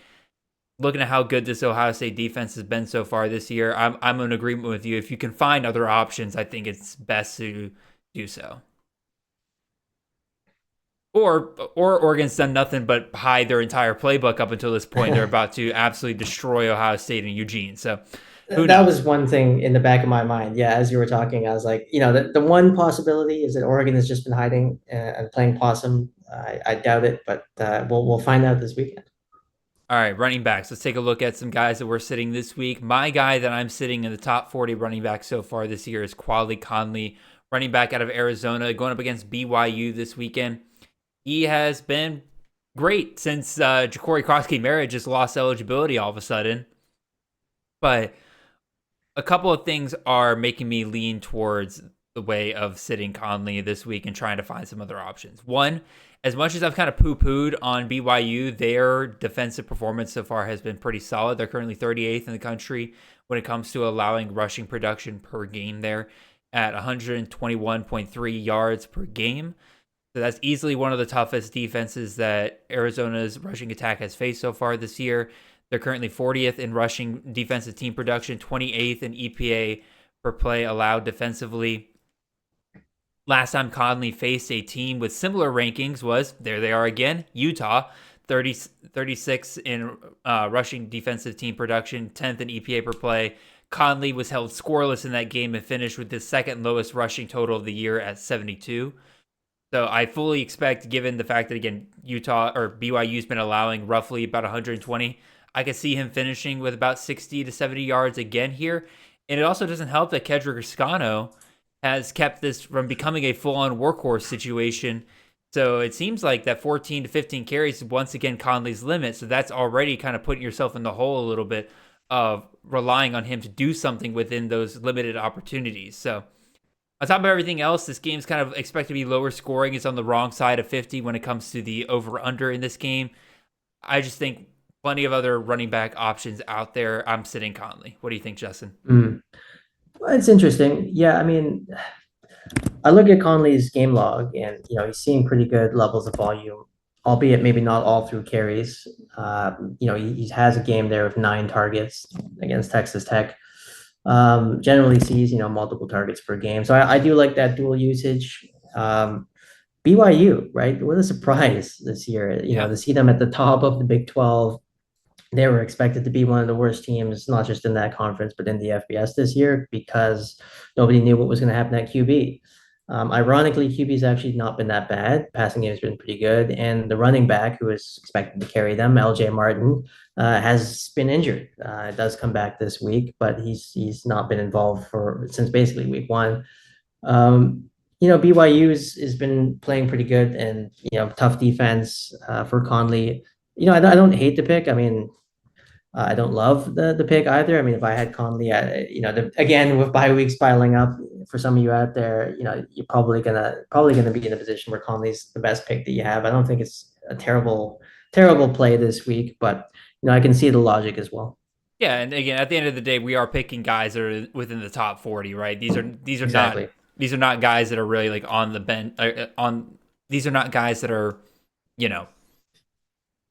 looking at how good this Ohio State defense has been so far this year, I'm in agreement with you. If you can find other options, I think it's best to do so. Or Oregon's done nothing but hide their entire playbook up until this point. They're about to absolutely destroy Ohio State and Eugene. So who That knows? was one thing in the back of my mind. Yeah, as you were talking, I was like, the one possibility is that Oregon has just been hiding and playing possum. I doubt it, but we'll find out this weekend. All right, running backs. Let's take a look at some guys that we're sitting this week. My guy that I'm sitting in the top 40 running back so far this year is Quali Conley, running back out of Arizona, going up against BYU this weekend. He has been great since Ja'Cory Cross-Merritt just lost eligibility all of a sudden. But a couple of things are making me lean towards the way of sitting Conley this week and trying to find some other options. One, as much as I've kind of poo-pooed on BYU, their defensive performance so far has been pretty solid. They're currently 38th in the country when it comes to allowing rushing production per game there at 121.3 yards per game. So that's easily one of the toughest defenses that Arizona's rushing attack has faced so far this year. They're currently 40th in rushing defensive team production, 28th in EPA per play allowed defensively. Last time Conley faced a team with similar rankings was, there they are again, Utah, 36 in rushing defensive team production, 10th in EPA per play. Conley was held scoreless in that game and finished with the second lowest rushing total of the year at 72. So I fully expect, given the fact that, again, Utah or BYU's been allowing roughly about 120, I could see him finishing with about 60 to 70 yards again here. And it also doesn't help that Kedrick Escano has kept this from becoming a full-on workhorse situation. So it seems like that 14 to 15 carries is once again Conley's limit. So that's already kind of putting yourself in the hole a little bit of relying on him to do something within those limited opportunities. So on top of everything else, this game's kind of expected to be lower scoring. It's on the wrong side of 50 when it comes to the over-under in this game. I just think plenty of other running back options out there. I'm sitting Conley. What do you think, Justin? Well, it's interesting. Yeah, I mean, I look at Conley's game log, and he's seeing pretty good levels of volume, albeit maybe not all through carries. He has a game there of 9 targets against Texas Tech. Generally sees multiple targets per game, so I do like that dual usage. BYU, right? What a surprise this year! To see them at the top of the Big 12. They were expected to be one of the worst teams, not just in that conference, but in the FBS this year because nobody knew what was going to happen at QB. Ironically, QB's actually not been that bad. Passing game has been pretty good. And the running back who was expected to carry them, LJ Martin, has been injured. It does come back this week, but he's not been involved since basically week 1. BYU has been playing pretty good and, tough defense for Conley. I don't hate the pick. I mean, I don't love the pick either. I mean, if I had Conley, again with bye weeks piling up for some of you out there, you're probably gonna be in a position where Conley's the best pick that you have. I don't think it's a terrible play this week, but I can see the logic as well. Yeah, and again, at the end of the day, we are picking guys that are within the top 40, right? These are Exactly. not guys that are really like on the bench. These are not guys that are,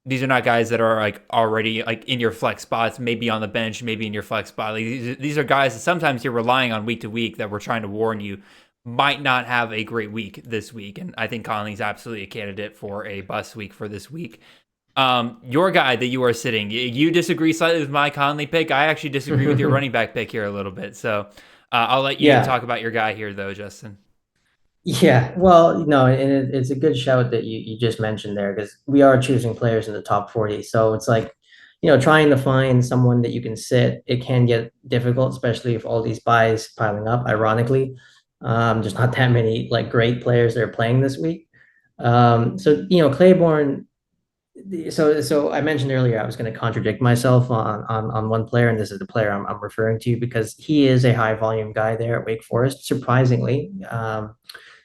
these are not guys that are like already like in your flex spots, maybe on the bench, maybe in your flex spot. Like, these are guys that sometimes you're relying on week to week that we're trying to warn you might not have a great week this week. And I think Conley's absolutely a candidate for a bust week for this week. Your guy that you are sitting, you disagree slightly with my Conley pick. I actually disagree with your running back pick here a little bit. So I'll let you talk about your guy here, though, Justin. Yeah, well, no, and it's a good shout that you just mentioned there because we are choosing players in the top 40. So it's like, trying to find someone that you can sit, it can get difficult, especially if all these buys piling up, ironically. There's not that many like great players that are playing this week. Claiborne. So I mentioned earlier I was going to contradict myself on one player, and this is the player I'm referring to because he is a high volume guy there at Wake Forest, surprisingly.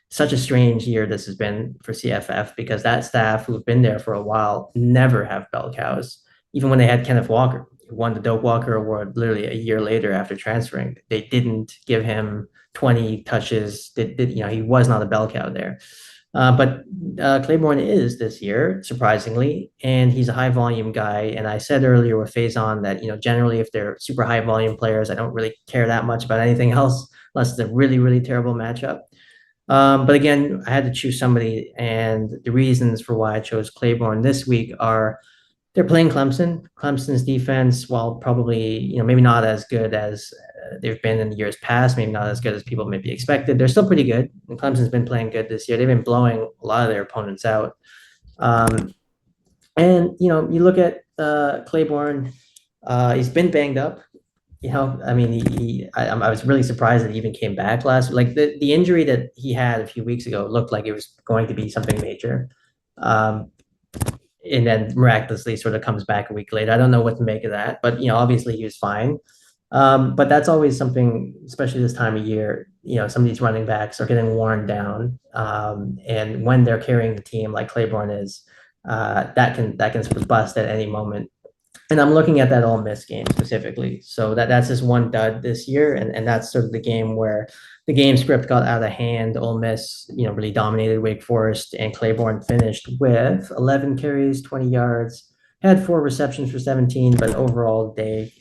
Such a strange year this has been for CFF because that staff who've been there for a while never have bell cows. Even when they had Kenneth Walker, who won the Doak Walker Award literally a year later after transferring, they didn't give him 20 touches. He was not a bell cow there. But Claiborne is this year, surprisingly, and he's a high volume guy. And I said earlier with Faison that, generally if they're super high volume players, I don't really care that much about anything else unless it's a really, really terrible matchup. But again, I had to choose somebody, and the reasons for why I chose Claiborne this week are they're playing Clemson. Clemson's defense, while probably, maybe not as good as they've been in the years past, maybe not as good as people maybe expected, they're still pretty good. And Clemson's been playing good this year. They've been blowing a lot of their opponents out. Um, and, you look at Claiborne, he's been banged up. I mean, I was really surprised that he even came back last. Like the injury that he had a few weeks ago looked like it was going to be something major. Um, and then miraculously sort of comes back a week later. I don't know what to make of that, but obviously he was fine. But that's always something, especially this time of year. Some of these running backs are getting worn down, and when they're carrying the team like Claiborne is, that can sort of bust at any moment. And I'm looking at that Ole Miss game specifically. So that's just one dud this year, and that's sort of the game where the game script got out of hand. Ole Miss, really dominated Wake Forest, and Claiborne finished with 11 carries, 20 yards, had 4 receptions for 17, but overall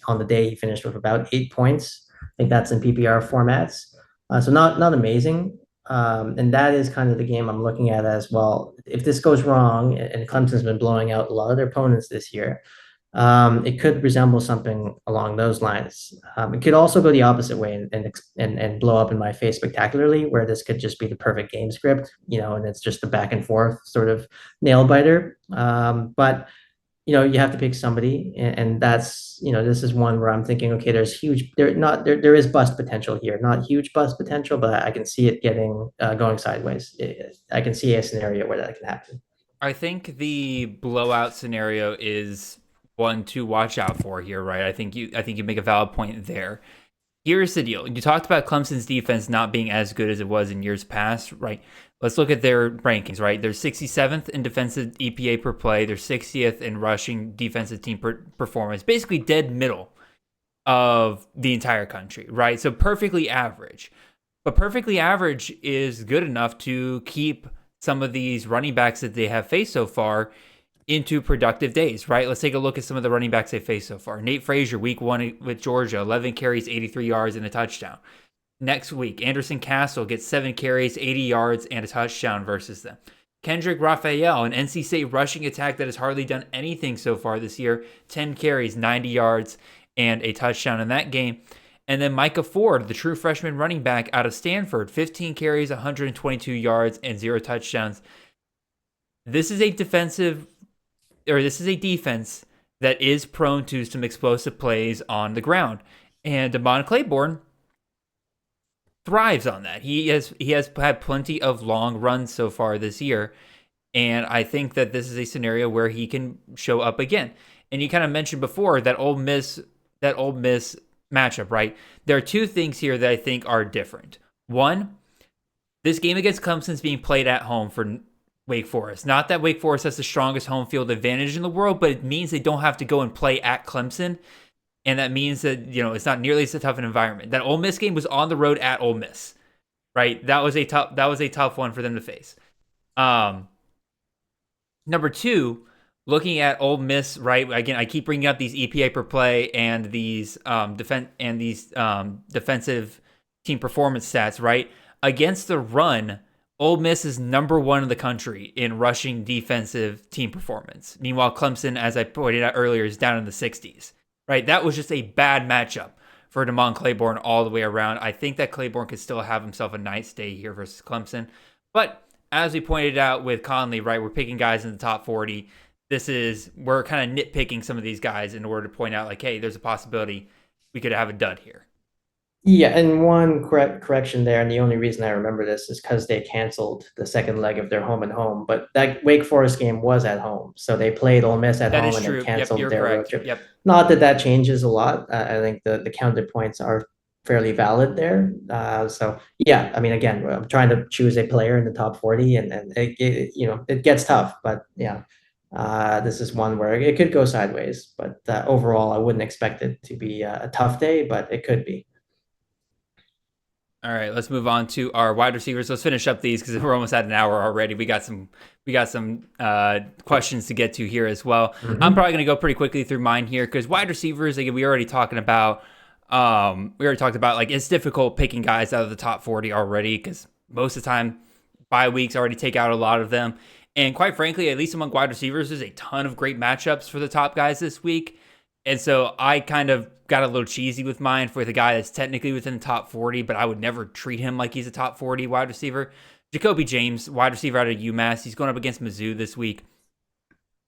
on the day he finished with about 8 points. I think that's in PPR formats. So not amazing. And that is kind of the game I'm looking at as well. If this goes wrong, and Clemson's been blowing out a lot of their opponents this year, it could resemble something along those lines. It could also go the opposite way and blow up in my face spectacularly, where this could just be the perfect game script, and it's just the back and forth sort of nail biter. But you have to pick somebody, and that's this is one where I'm thinking, okay, there is bust potential here, not huge bust potential, but I can see it getting going sideways. I can see a scenario where that can happen. I think the blowout scenario is one to watch out for here, right? I think you make a valid point there. Here's the deal. You talked about Clemson's defense not being as good as it was in years past, right? Let's look at their rankings, right? They're 67th in defensive EPA per play. They're 60th in rushing defensive team performance. Basically dead middle of the entire country, right? So perfectly average. But perfectly average is good enough to keep some of these running backs that they have faced so far into productive days, right? Let's take a look at some of the running backs they faced so far. Nate Frazier, week 1 with Georgia, 11 carries, 83 yards, and a touchdown. Next week, Anderson Castle gets 7 carries, 80 yards, and a touchdown versus them. Kendrick Raphael, an NC State rushing attack that has hardly done anything so far this year, 10 carries, 90 yards, and a touchdown in that game. And then Micah Ford, the true freshman running back out of Stanford, 15 carries, 122 yards, and 0 touchdowns. This is a defense that is prone to some explosive plays on the ground. And Damon Claiborne thrives on that. He has had plenty of long runs so far this year. And I think that this is a scenario where he can show up again. And you kind of mentioned before that Ole Miss matchup, right? There are two things here that I think are different. One, this game against Clemson is being played at home for Wake Forest. Not that Wake Forest has the strongest home field advantage in the world, but it means they don't have to go and play at Clemson. And that means that, it's not nearly as tough an environment. That Ole Miss game was on the road at Ole Miss, right? That was a tough one for them to face. Number two, looking at Ole Miss, right? Again, I keep bringing up these EPA per play and these defensive team performance stats, right? Against the run, Ole Miss is number 1 in the country in rushing defensive team performance. Meanwhile, Clemson, as I pointed out earlier, is down in the 60s. Right, that was just a bad matchup for Damon Claiborne all the way around. I think that Claiborne could still have himself a nice day here versus Clemson. But as we pointed out with Conley, right, we're picking guys in the top 40. We're kind of nitpicking some of these guys in order to point out, like, hey, there's a possibility we could have a dud here. Yeah, and one correction there, and the only reason I remember this is because they canceled the second leg of their home and home. But that Wake Forest game was at home, so they played Ole Miss at home and then canceled their road trip. Yep. Not that changes a lot. I think the counted points are fairly valid there. So yeah, I mean, again, I'm trying to choose a player in the top 40, and it gets tough. But yeah, this is one where it could go sideways. But overall, I wouldn't expect it to be a tough day, but it could be. All right, let's move on to our wide receivers. Let's finish up these because we're almost at an hour already. We got some questions to get to here as well. I'm probably going to go pretty quickly through mine here because wide receivers, again, we already talked about like it's difficult picking guys out of the top 40 already because most of the time bye weeks already take out a lot of them. And quite frankly, at least among wide receivers, there's a ton of great matchups for the top guys this week. And so I kind of got a little cheesy with mine for the guy that's technically within the top 40, but I would never treat him like he's a top 40 wide receiver. Jacoby James, wide receiver out of UMass. He's going up against Mizzou this week.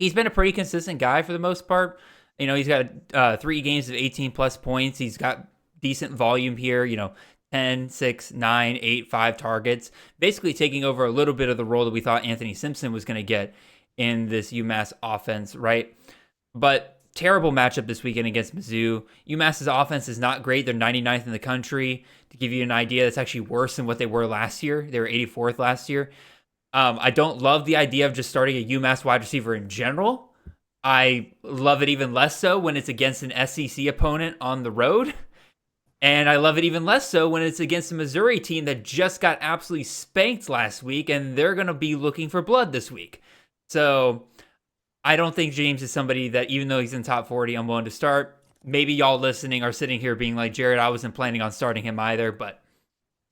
He's been a pretty consistent guy for the most part. He's got 3 games of 18-plus points. He's got decent volume here, 10, 6, 9, 8, 5 targets. Basically taking over a little bit of the role that we thought Anthony Simpson was going to get in this UMass offense, right? But terrible matchup this weekend against Mizzou. UMass's offense is not great. They're 99th in the country. To give you an idea, that's actually worse than what they were last year. They were 84th last year. I don't love the idea of just starting a UMass wide receiver in general. I love it even less so when it's against an SEC opponent on the road. And I love it even less so when it's against a Missouri team that just got absolutely spanked last week, and they're going to be looking for blood this week. So I don't think James is somebody that, even though he's in top 40, I'm willing to start. Maybe y'all listening are sitting here being like, Jared, I wasn't planning on starting him either, but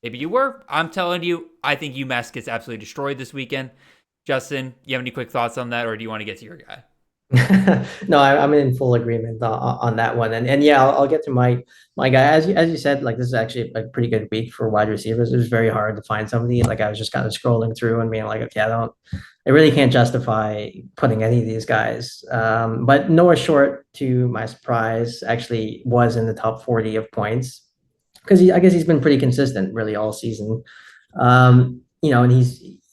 maybe you were. I'm telling you, I think UMass gets absolutely destroyed this weekend. Justin, you have any quick thoughts on that, or do you want to get to your guy? No, I'm in full agreement on that one, and yeah, I'll get to my guy. As you said, like this is actually a pretty good week for wide receivers. It was very hard to find somebody. Like I was just kind of scrolling through and being like, okay, I really can't justify putting any of these guys. But Noah Short, to my surprise, actually was in the top 40 of points because I guess he's been pretty consistent really all season. And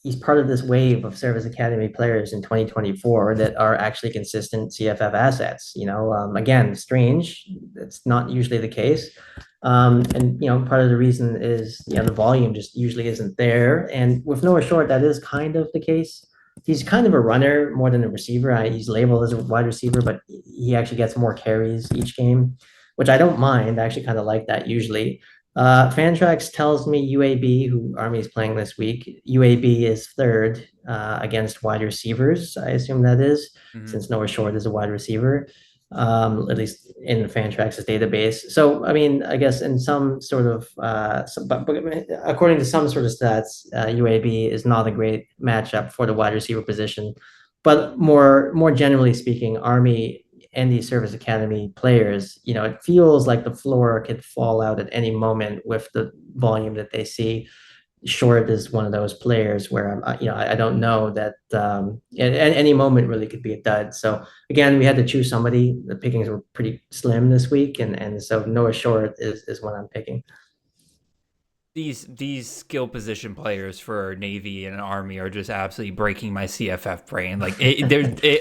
he's part of this wave of Service Academy players in 2024 that are actually consistent CFF assets. Again, strange. It's not usually the case. And part of the reason is the volume just usually isn't there. And with Noah Short, that is kind of the case. He's kind of a runner more than a receiver. He's labeled as a wide receiver, but he actually gets more carries each game, which I don't mind. I actually kind of like that usually. Fantrax tells me UAB, who Army is playing this week, UAB is third against wide receivers. I assume that is, since Noah Short is a wide receiver, at least in Fantrax's database. So, I mean, I guess in some sort of, but according to some sort of stats, UAB is not a great matchup for the wide receiver position. But more generally speaking, Army and these Service Academy players, it feels like the floor could fall out at any moment with the volume that they see. Short is one of those players where I don't know that at any moment really could be a dud. So again, we had to choose somebody. The pickings were pretty slim this week, and so Noah Short is what I'm picking. These skill position players for Navy and Army are just absolutely breaking my CFF brain. Like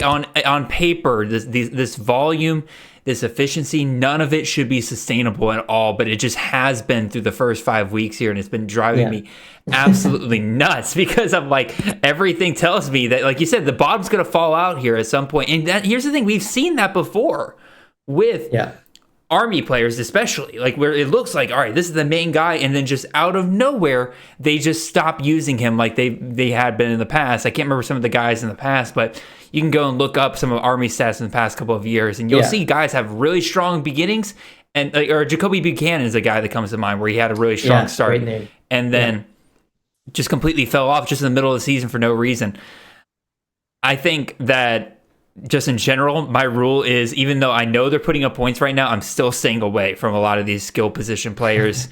on paper, this volume, this efficiency, none of it should be sustainable at all. But it just has been through the first 5 weeks here, and it's been driving me absolutely nuts because I'm like, everything tells me that, like you said, the bottom's going to fall out here at some point. And here's the thing: we've seen that before with Army players, especially, like where it looks like, all right, this is the main guy, and then just out of nowhere, they just stop using him like they had been in the past. I can't remember some of the guys in the past, but you can go and look up some of Army stats in the past couple of years, and you'll see guys have really strong beginnings. And or Jacoby Buchanan is a guy that comes to mind where he had a really strong start, and then just completely fell off just in the middle of the season for no reason. I think that just in general, my rule is, even though I know they're putting up points right now, I'm still staying away from a lot of these skill position players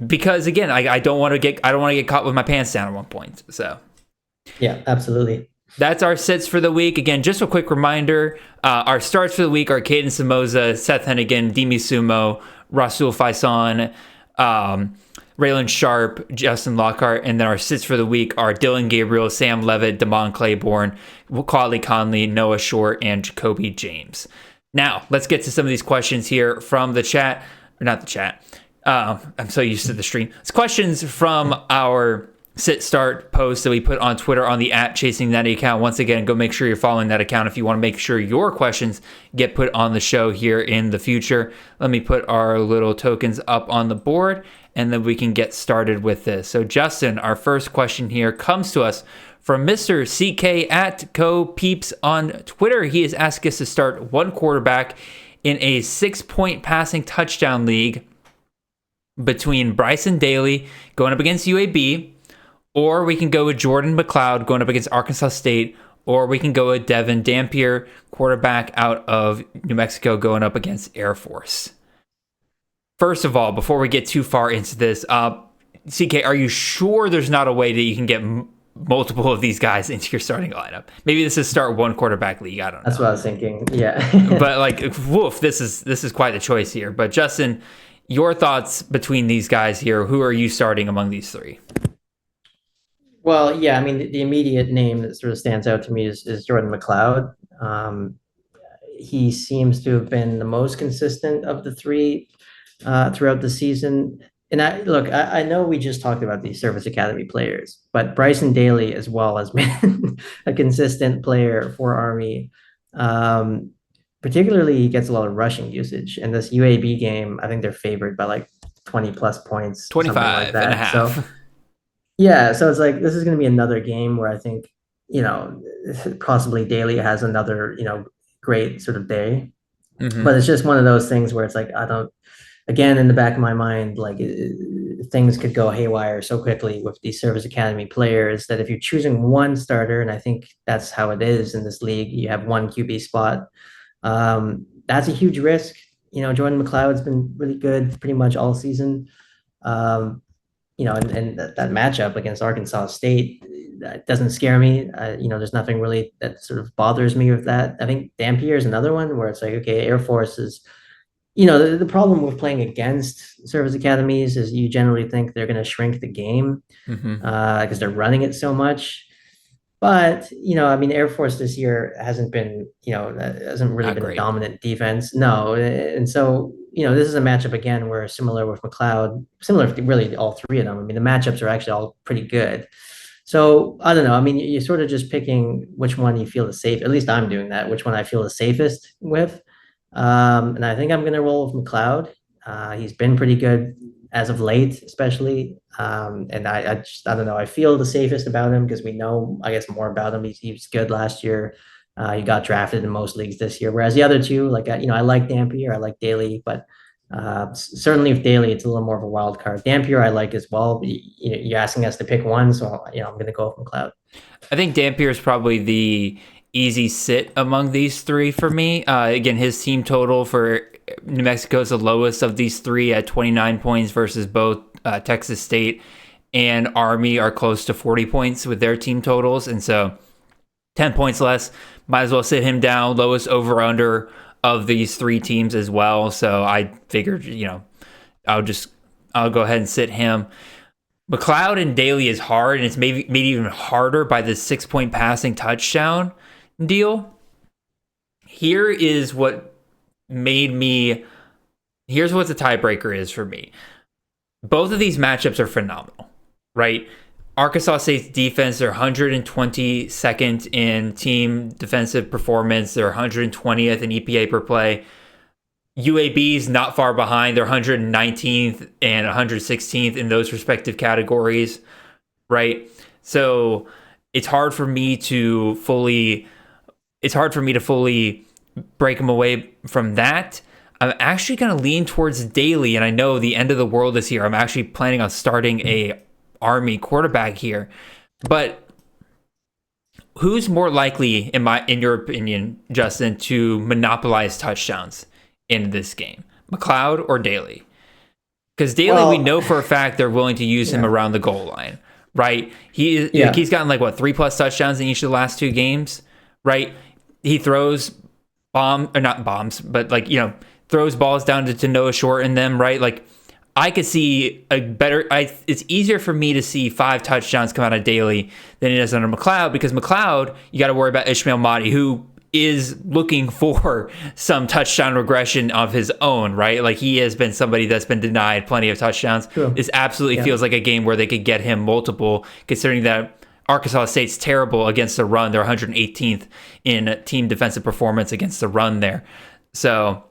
because, again, I don't want to get caught with my pants down at one point. So, yeah, absolutely. That's our sits for the week. Again, just a quick reminder: our starts for the week are Caden Samoza, Seth Hennigan, Demi Sumo, Rasul Faison, Raylan Sharp, Justin Lockhart, and then our sits for the week are Dylan Gabriel, Sam Levitt, Damon Claiborne, Quadley Conley, Noah Short, and Jacoby James. Now, let's get to some of these questions here from the chat. Or not the chat. I'm so used to the stream. It's questions from our sit start post that we put on Twitter on the @ChasingNetty account. Once again, go make sure you're following that account if you want to make sure your questions get put on the show here in the future. Let me put our little tokens up on the board, and then we can get started with this. So Justin, our first question here comes to us from Mr. CK at CoPeeps on Twitter. He has asked us to start one quarterback in a 6-point passing touchdown league between Bryson Daly going up against UAB, or we can go with Jordan McLeod going up against Arkansas State, or we can go with Devin Dampier, quarterback out of New Mexico, going up against Air Force. First of all, before we get too far into this, CK, are you sure there's not a way that you can get multiple of these guys into your starting lineup? Maybe this is start one quarterback league. I don't know. That's what I was thinking. Yeah. But like, woof, this is quite the choice here. But Justin, your thoughts between these guys here. Who are you starting among these three? Well, yeah, I mean, the immediate name that sort of stands out to me is Jordan McLeod. He seems to have been the most consistent of the three throughout the season. And I know we just talked about these Service Academy players, but Bryson Daly as well has been a consistent player for Army. Particularly, he gets a lot of rushing usage. In this UAB game, I think they're favored by like 20 plus points. 25 like that. and a half. So, yeah, so it's like this is going to be another game where I think, possibly Daly has another, great sort of day. Mm-hmm. But it's just one of those things where it's like, again, in the back of my mind, like things could go haywire so quickly with these Service Academy players that if you're choosing one starter, and I think that's how it is in this league, you have one QB spot. That's a huge risk. Jordan McLeod's been really good pretty much all season. And that matchup against Arkansas State, that doesn't scare me. There's nothing really that sort of bothers me with that. I think Dampier is another one where it's like, okay, Air Force is, the problem with playing against Service Academies is you generally think they're going to shrink the game because they're running it so much. But, Air Force this year hasn't been, hasn't really been a dominant defense. No. And so, this is a matchup again where similar with McLeod, similar to really all three of them. I mean, the matchups are actually all pretty good. So I don't know. I mean, you're sort of just picking which one you feel the safe. At least I'm doing that. Which one I feel the safest with. And I think I'm going to roll with McLeod. He's been pretty good as of late, especially. And I don't know. I feel the safest about him because we know, I guess, more about him. He was good last year. He got drafted in most leagues this year. Whereas the other two, like, I like Dampier, I like Daly, but certainly with Daly, it's a little more of a wild card. Dampier, I like as well. You're asking us to pick one, so I'm going to go with McLeod. I think Dampier is probably the easy sit among these three for me. Again, his team total for New Mexico is the lowest of these three at 29 points versus both Texas State and Army are close to 40 points with their team totals. And so 10 points less, might as well sit him down. Lowest over under of these three teams as well. So I figured, I'll go ahead and sit him. McLeod and Daly is hard, and it's maybe made even harder by the 6-point passing touchdown deal. Here's what the tiebreaker is for me. Both of these matchups are phenomenal, right? Arkansas State's defense, they're 122nd in team defensive performance. They're 120th in EPA per play. UAB's not far behind. They're 119th and 116th in those respective categories, right? So it's hard for me to fully break them away from that. I'm actually going to lean towards Daly, and I know the end of the world is here. I'm actually planning on starting a Army quarterback here, but who's more likely, in your opinion, Justin, to monopolize touchdowns in this game, McLeod or Daly? Because Daly, we know for a fact they're willing to use him around the goal line, right? He's gotten 3+ touchdowns in each of the last 2 games, right? He throws throws balls down to Noah Short in them, right? Like, I could see it's easier for me to see 5 touchdowns come out of Daly than it is under McLeod, because McLeod, you got to worry about Ishmael Mahdi, who is looking for some touchdown regression of his own, right? Like he has been somebody that's been denied plenty of touchdowns. True. This absolutely feels like a game where they could get him multiple, considering that Arkansas State's terrible against the run. They're 118th in team defensive performance against the run there. So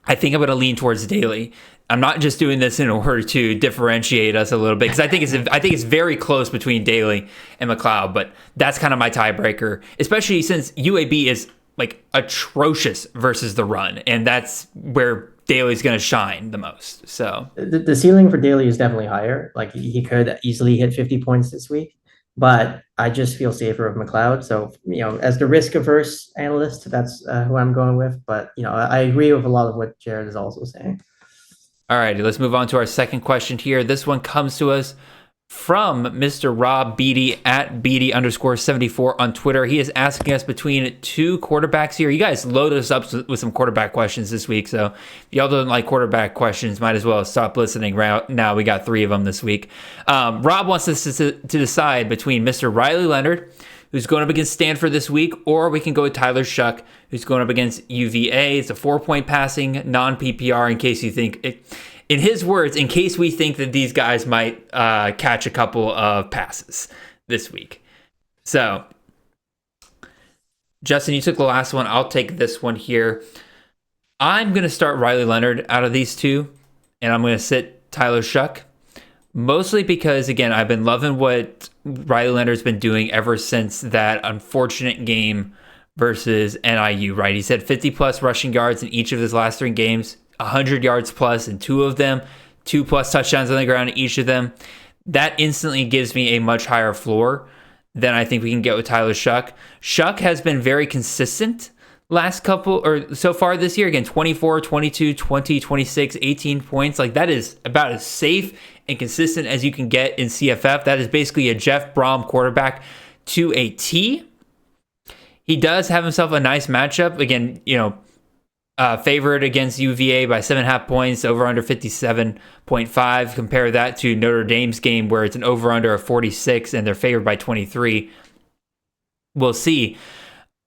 I think I'm going to lean towards Daly. I'm not just doing this in order to differentiate us a little bit, because I think it's very close between Daly and McLeod, but that's kind of my tiebreaker, especially since UAB is like atrocious versus the run, and that's where Daly's going to shine the most. So the ceiling for Daly is definitely higher. Like he could easily hit 50 points this week, but I just feel safer with McLeod. So, as the risk averse analyst, that's who I'm going with. But, I agree with a lot of what Jared is also saying. All right, let's move on to our second question here. This one comes to us from Mr. Rob Beatty at Beatty_74 on Twitter. He is asking us between two quarterbacks here. You guys loaded us up with some quarterback questions this week, so if y'all don't like quarterback questions, might as well stop listening right now. We got 3 of them this week. Rob wants us to decide between Mr. Riley Leonard, who's going up against Stanford this week, or we can go with Tyler Shuck, who's going up against UVA. It's a 4-point passing, non-PPR, in case you think in his words, in case we think that these guys might catch a couple of passes this week. So, Justin, you took the last one. I'll take this one here. I'm going to start Riley Leonard out of these two, and I'm going to sit Tyler Shuck. Mostly because, again, I've been loving what Riley Leonard's been doing ever since that unfortunate game versus NIU, right? He's had 50-plus rushing yards in each of his last 3 games, 100 yards plus in 2 of them, 2+ touchdowns on the ground in each of them. That instantly gives me a much higher floor than I think we can get with Tyler Shuck. Shuck has been very consistent last couple, or so far this year. Again, 24, 22, 20, 26, 18 points. Like, that is about as safe and consistent as you can get in CFF. That is basically a Jeff Brom quarterback to a T. He does have himself a nice matchup. Again, favored against UVA by 7.5 points, over under 57.5. Compare that to Notre Dame's game where it's an over under of 46 and they're favored by 23. We'll see.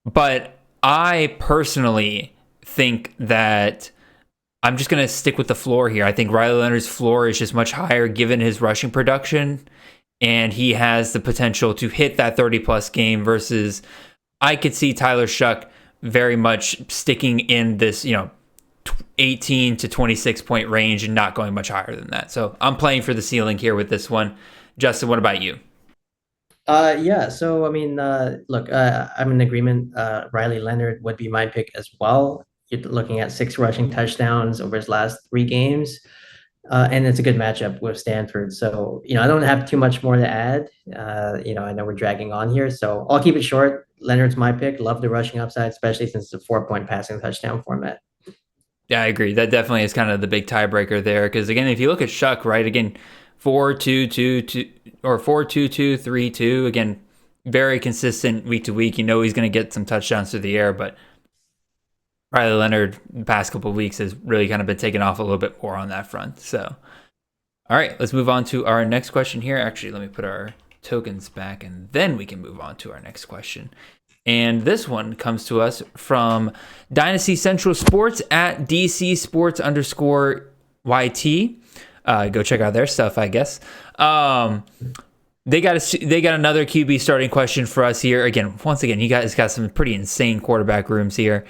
But I personally think that I'm just going to stick with the floor here. I think Riley Leonard's floor is just much higher given his rushing production, and he has the potential to hit that 30-plus game versus I could see Tyler Shuck very much sticking in this, 18 to 26 point range and not going much higher than that. So I'm playing for the ceiling here with this one. Justin, what about you? Yeah. So, look, I'm in agreement. Riley Leonard would be my pick as well. You're looking at 6 rushing touchdowns over his last 3 games. And it's a good matchup with Stanford. So, I don't have too much more to add. I know we're dragging on here, so I'll keep it short. Leonard's my pick. Love the rushing upside, especially since it's a 4-point passing touchdown format. Yeah, I agree. That definitely is kind of the big tiebreaker there. Because, again, if you look at Shuck, right, again, 4-2-2-2 or 4-2-2-3-2. Again, very consistent week to week. He's going to get some touchdowns through the air, but Riley Leonard the past couple of weeks has really kind of been taking off a little bit more on that front. So, all right, let's move on to our next question here. Actually, let me put our tokens back and then we can move on to our next question. And this one comes to us from Dynasty Central Sports at DC Sports _YT. Go check out their stuff, I guess. They got another QB starting question for us here. Once again, you guys got some pretty insane quarterback rooms here.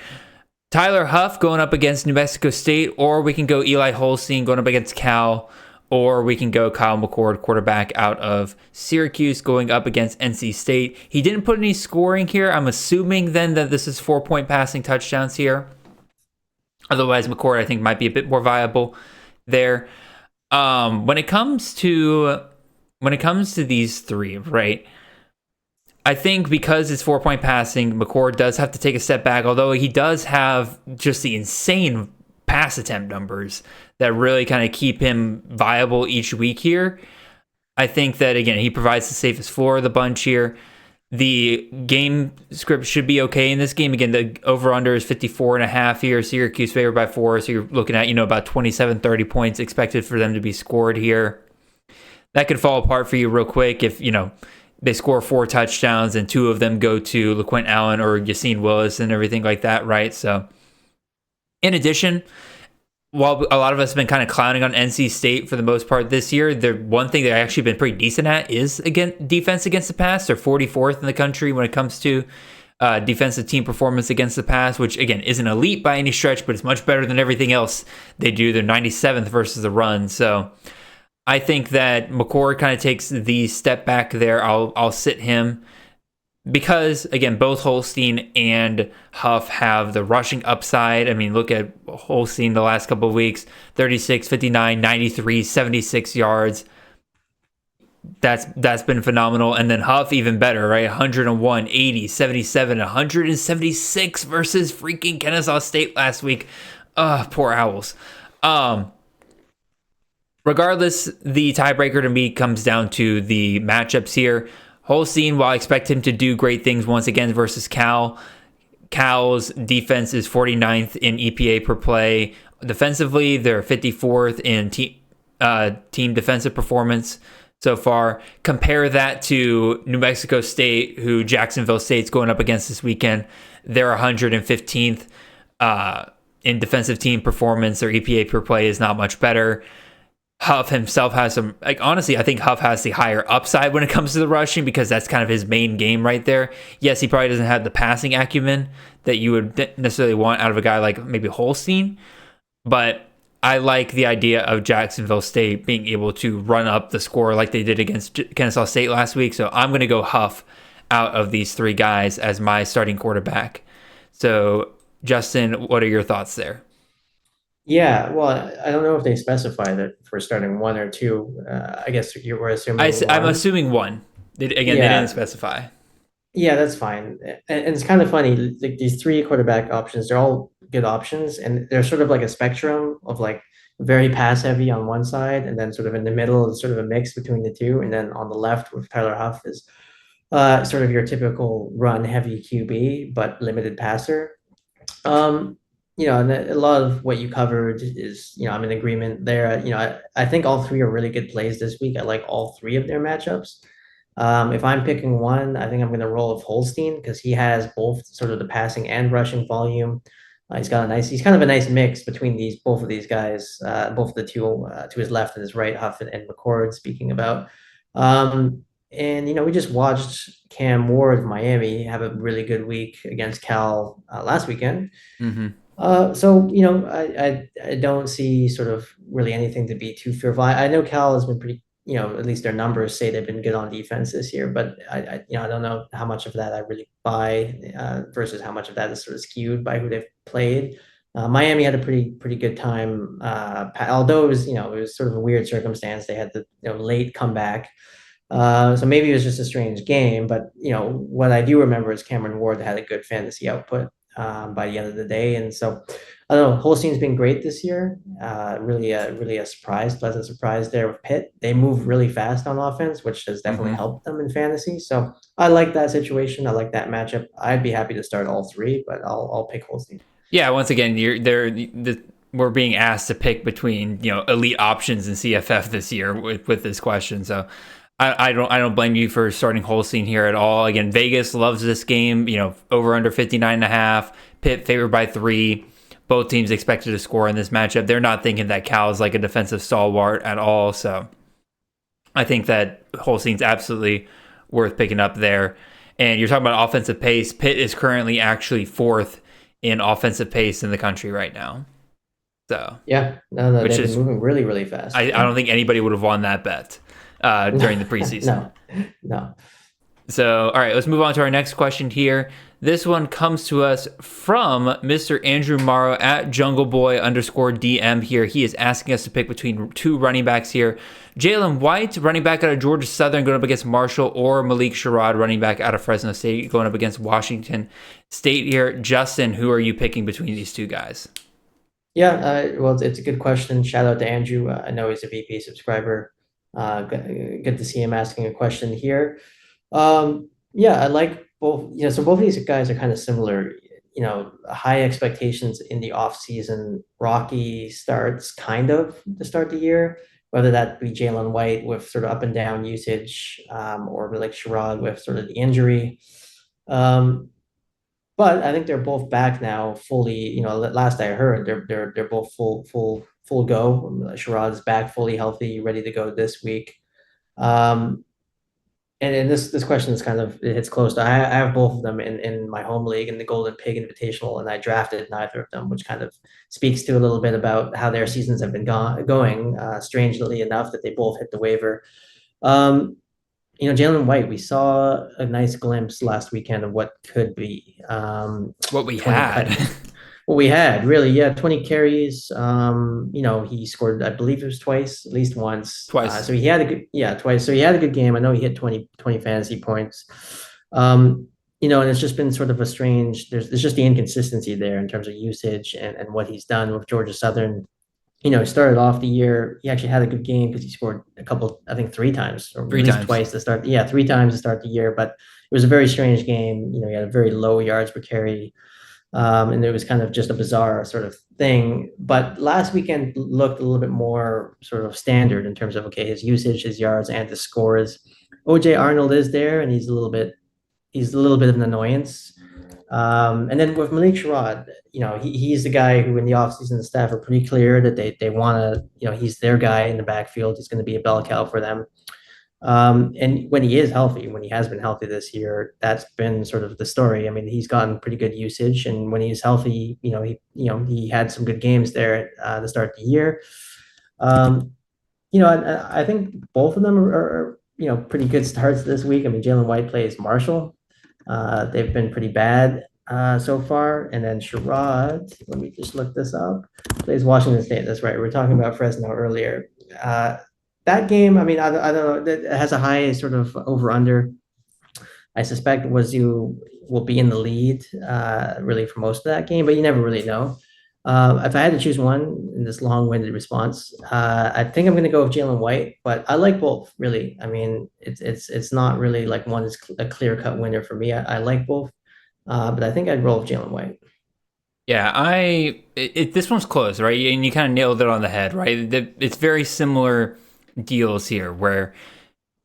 Tyler Huff going up against New Mexico State, or we can go Eli Holstein going up against Cal, or we can go Kyle McCord, quarterback out of Syracuse, going up against NC State. He didn't put any scoring here. I'm assuming then that this is 4-point passing touchdowns here. Otherwise, McCord, I think, might be a bit more viable there. When it comes to these 3, right? I think because it's 4-point passing, McCord does have to take a step back, although he does have just the insane pass attempt numbers that really kind of keep him viable each week here. I think that, again, he provides the safest floor of the bunch here. The game script should be okay in this game. Again, the over-under is 54.5 here. Syracuse favored by 4, so you're looking at, about 27, 30 points expected for them to be scored here. That could fall apart for you real quick if, they score 4 touchdowns and 2 of them go to LaQuint Allen or Yassine Willis and everything like that, right? So, in addition, while a lot of us have been kind of clowning on NC State for the most part this year, the one thing they've actually been pretty decent at is defense against the pass. They're 44th in the country when it comes to defensive team performance against the pass, which again isn't elite by any stretch, but it's much better than everything else they do. They're 97th versus the run. So I think that McCord kind of takes the step back there. I'll sit him because, again, both Holstein and Huff have the rushing upside. I mean, look at Holstein the last couple of weeks, 36, 59, 93, 76 yards. That's been phenomenal. And then Huff even better, right? 101, 80, 77, 176 versus freaking Kennesaw State last week. Poor Owls. Regardless, the tiebreaker to me comes down to the matchups here. Holstein, while I expect him to do great things once again versus Cal, Cal's defense is 49th in EPA per play. Defensively, they're 54th in team defensive performance so far. Compare that to New Mexico State, who Jacksonville State's going up against this weekend. They're 115th in defensive team performance. Their EPA per play is not much better. Huff himself has some, like, honestly, I think Huff has the higher upside when it comes to the rushing because that's kind of his main game right there. Yes, he probably doesn't have the passing acumen that you would necessarily want out of a guy like maybe Holstein, but I like the idea of Jacksonville State being able to run up the score like they did against Kennesaw State last week. So I'm going to go Huff out of these 3 guys as my starting quarterback. So, Justin, what are your thoughts there? Yeah, well, I don't know if they specify that for starting 1 or 2. I guess you were assuming I'm 1. assuming 1. They didn't specify. Yeah, that's fine. And it's kind of funny, like these 3 quarterback options, they're all good options, and they're sort of like a spectrum of like very pass heavy on one side, and then sort of in the middle is sort of a mix between the two, and then on the left with Tyler Huff is sort of your typical run heavy QB, but limited passer. Um, and a lot of what you covered is, I'm in agreement there. I think all 3 are really good plays this week. I like all 3 of their matchups. If I'm picking one, I think I'm going to roll with Holstein because he has both sort of the passing and rushing volume. He's kind of a nice mix between both of these guys, both of the two to his left and his right, Huff and McCord. Speaking about, and we just watched Cam Ward of Miami have a really good week against Cal last weekend. Mm-hmm. So I don't see sort of really anything to be too fearful. I know Cal has been pretty, at least their numbers say they've been good on defense this year, but I don't know how much of that I really buy versus how much of that is sort of skewed by who they've played. Miami had a pretty good time, although it was sort of a weird circumstance. They had the late comeback. So maybe it was just a strange game, but what I do remember is Cameron Ward had a good fantasy output by the end of the day, and so I don't know. Holstein's been great this year. Really a pleasant surprise there with Pitt. They move really fast on offense, which has definitely helped them in fantasy. So I like that situation. I like that matchup. I'd be happy to start all 3, but I'll pick Holstein. Yeah, once again, we're being asked to pick between elite options in CFF this year with this question. So I don't blame you for starting Holstein here at all. Again, Vegas loves this game. Over under 59.5. Pitt favored by 3. Both teams expected to score in this matchup. They're not thinking that Cal is like a defensive stalwart at all. So I think that Holstein's absolutely worth picking up there. And you're talking about offensive pace. Pitt is currently actually 4th in offensive pace in the country right now. So yeah, no, they've been moving really, really fast. I don't think anybody would have won that bet during the preseason. No. So, all right, let's move on to our next question here. This one comes to us from Mr. Andrew Morrow at JungleBoy_DM here. He is asking us to pick between 2 running backs here. Jalen White, running back out of Georgia Southern, going up against Marshall, or Malik Sherrod, running back out of Fresno State, going up against Washington State here. Justin, who are you picking between these 2 guys? Yeah, well, it's a good question. Shout out to Andrew. I know he's a VP subscriber. Good to see him asking a question here. Yeah, I like both. So both of these guys are kind of similar. High expectations in the off season, rocky starts kind of to start the year, whether that be Jalen White with sort of up and down usage, or like Sherrod with sort of the injury. Um, but I think they're both back now fully. Last I heard, they're both full go. Sherrod's back fully healthy, ready to go this week. Um, and this question is kind of, it hits close to, I have both of them in my home league in the Golden Pig Invitational, and I drafted neither of them, which kind of speaks to a little bit about how their seasons have been going. Strangely enough, that they both hit the waiver. Um, Jalen White, we saw a nice glimpse last weekend of what could be. What we 20 had. what we had, really, yeah, 20 carries. He scored, I believe it was twice, at least once. Twice. So he had a good, yeah, twice. So he had a good game. I know he hit 20 fantasy points. Um, and it's just been sort of a strange, there's just the inconsistency there in terms of usage and what he's done with Georgia Southern. He started off the year. He actually had a good game because he scored a couple, I think 3 times, or at Three least times. twice to start. Yeah, 3 times to start the year. But it was a very strange game. He had a very low yards per carry, and it was kind of just a bizarre sort of thing. But last weekend looked a little bit more sort of standard in terms of, okay, his usage, his yards, and his scores. OJ Arnold is there, and he's a little bit of an annoyance. And then with Malik Sherrod, he's the guy who in the offseason the staff are pretty clear that they want to, he's their guy in the backfield. He's going to be a bell cow for them. And when he is healthy, when he has been healthy this year, that's been sort of the story. I mean, he's gotten pretty good usage, and when he's healthy, he had some good games there to start the year. Um, I think both of them are pretty good starts this week. I mean, Jalen White plays Marshall. They've been pretty bad so far. And then Sherrod, let me just look this up, plays Washington State. That's right. We were talking about Fresno earlier. That game, I mean, I don't know, it has a high sort of over under. I suspect Wazoo will be in the lead really for most of that game, but you never really know. If I had to choose one in this long-winded response, I think I'm going to go with Jalen White, but I like both, really. I mean, it's not really like one is a clear-cut winner for me. I like both, but I think I'd roll with Jalen White. Yeah, this one's close, right? And you kind of nailed it on the head, right? It's very similar deals here where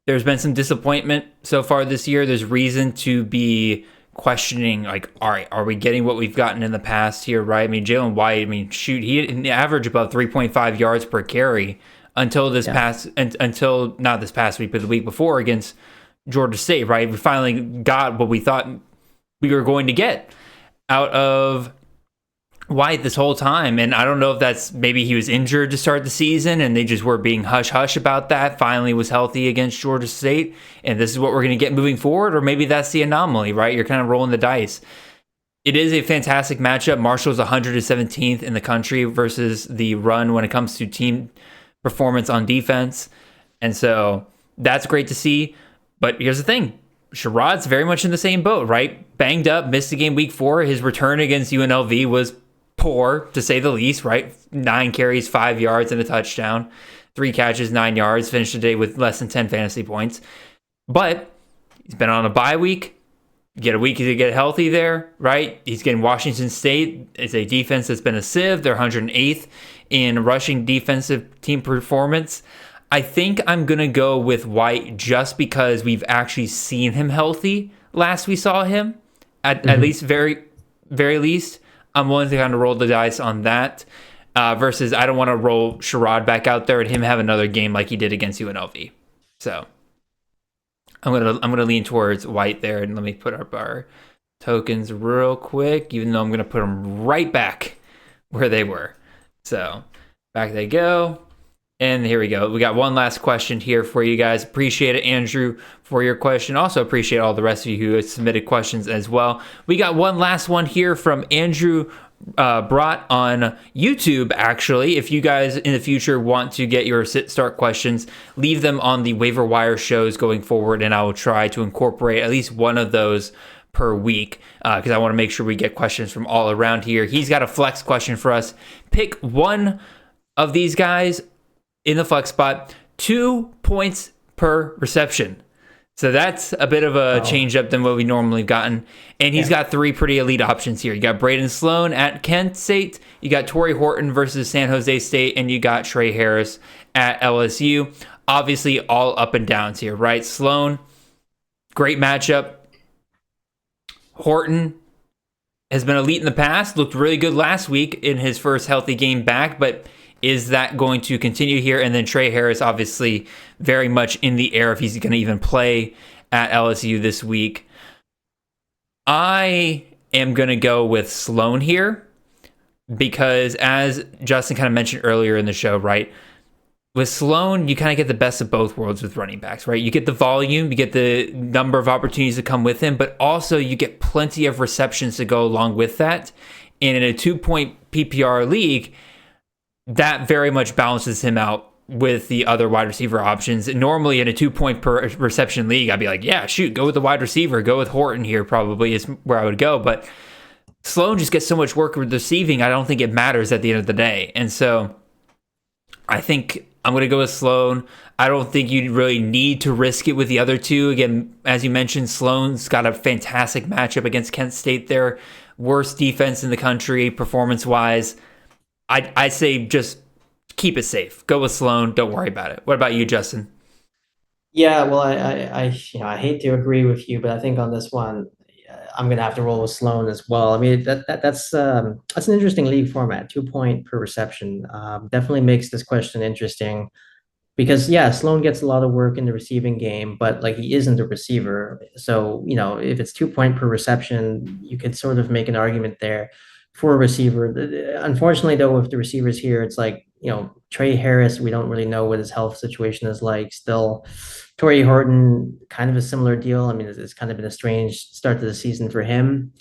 there's been some disappointment so far this year. There's reason to be questioning, like, all right, are we getting what we've gotten in the past here, right? I mean, Jalen White, I mean, shoot, he didn't average above 3.5 yards per carry until until not this past week, but the week before against Georgia State, right? We finally got what we thought we were going to get out of White this whole time. And I don't know if that's maybe he was injured to start the season and they just were being hush-hush about that. Finally was healthy against Georgia State, and this is what we're going to get moving forward. Or maybe that's the anomaly, right? You're kind of rolling the dice. It is a fantastic matchup. Marshall's 117th in the country versus the run when it comes to team performance on defense. And so that's great to see. But here's the thing. Sherrod's very much in the same boat, right? Banged up, missed the game week 4. His return against UNLV was poor, to say the least, right? 9 carries, 5 yards, and a touchdown. 3 catches, 9 yards. Finished the day with less than 10 fantasy points. But he's been on a bye week. Get a week to get healthy there, right? He's getting Washington State. It's a defense that's been a sieve. They're 108th in rushing defensive team performance. I think I'm going to go with White just because we've actually seen him healthy last we saw him. At least, very, very least. I'm willing to kind of roll the dice on that versus I don't want to roll Sherrod back out there and him have another game like he did against UNLV. So I'm gonna lean towards White there, and let me put up our tokens real quick, even though I'm gonna put them right back where they were. So back they go. And here we go. We got one last question here for you guys. Appreciate it, Andrew, for your question. Also appreciate all the rest of you who have submitted questions as well. We got one last one here from Andrew Brott on YouTube, actually. If you guys in the future want to get your sit-start questions, leave them on the waiver wire shows going forward, and I will try to incorporate at least one of those per week because I want to make sure we get questions from all around here. He's got a flex question for us. Pick one of these guys in the flex spot, 2 points per reception. So that's a bit of a change up than what we normally have gotten. And he's got 3 pretty elite options here. You got Braden Sloan at Kent State, you got Torrey Horton versus San Jose State, and you got Trey Harris at LSU. Obviously, all up and downs here, right? Sloan, great matchup. Horton has been elite in the past, looked really good last week in his first healthy game back, but is that going to continue here? And then Trey Harris, obviously, very much in the air if he's going to even play at LSU this week. I am going to go with Sloan here because, as Justin kind of mentioned earlier in the show, right? With Sloan, you kind of get the best of both worlds with running backs, right? You get the volume, you get the number of opportunities that come with him, but also you get plenty of receptions to go along with that. And in a 2-point PPR league, that very much balances him out with the other wide receiver options. Normally in a 2-point per reception league, I'd be like, yeah, shoot, go with the wide receiver, go with Horton here probably is where I would go. But Sloan just gets so much work with receiving, I don't think it matters at the end of the day. And so I think I'm going to go with Sloan. I don't think you really need to risk it with the other two. Again, as you mentioned, Sloan's got a fantastic matchup against Kent State there. Worst defense in the country, performance-wise. I say just keep it safe. Go with Sloan. Don't worry about it. What about you, Justin? Yeah, well, I hate to agree with you, but I think on this one, I'm gonna have to roll with Sloan as well. I mean, that's an interesting league format, 2 point per reception. Definitely makes this question interesting. Because yeah, Sloan gets a lot of work in the receiving game, but like he isn't a receiver. So, if it's 2 point per reception, you could sort of make an argument there for a receiver. Unfortunately, though, with the receivers here, it's like, Trey Harris, we don't really know what his health situation is like still. Torrey Horton, kind of a similar deal. I mean, it's kind of been a strange start to the season for him.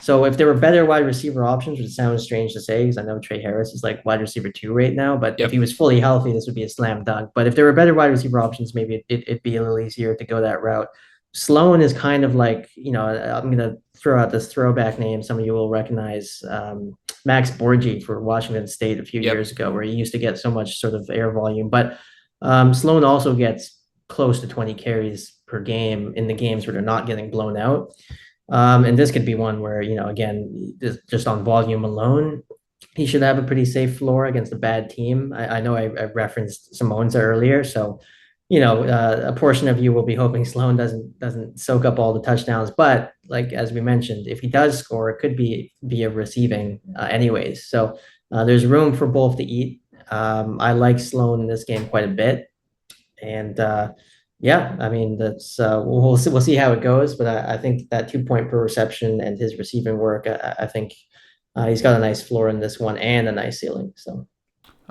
So if there were better wide receiver options, which sounds strange to say, because I know Trey Harris is like wide receiver 2 right now, but if he was fully healthy, this would be a slam dunk. But if there were better wide receiver options, maybe it'd be a little easier to go that route. Sloan is kind of like, I'm going to throw out this throwback name some of you will recognize, Max Borgi for Washington State a few years ago, where he used to get so much sort of air volume. But Sloan also gets close to 20 carries per game in the games where they're not getting blown out. And this could be one where, again, just on volume alone, he should have a pretty safe floor against a bad team. I know I referenced Simonza earlier, so a portion of you will be hoping Sloan doesn't soak up all the touchdowns. But like as we mentioned, if he does score, it could be via receiving anyways. So there's room for both to eat. I like Sloan in this game quite a bit, and yeah, I mean that's we'll see how it goes. But I think that 2 point per reception and his receiving work, I think he's got a nice floor in this one and a nice ceiling. So,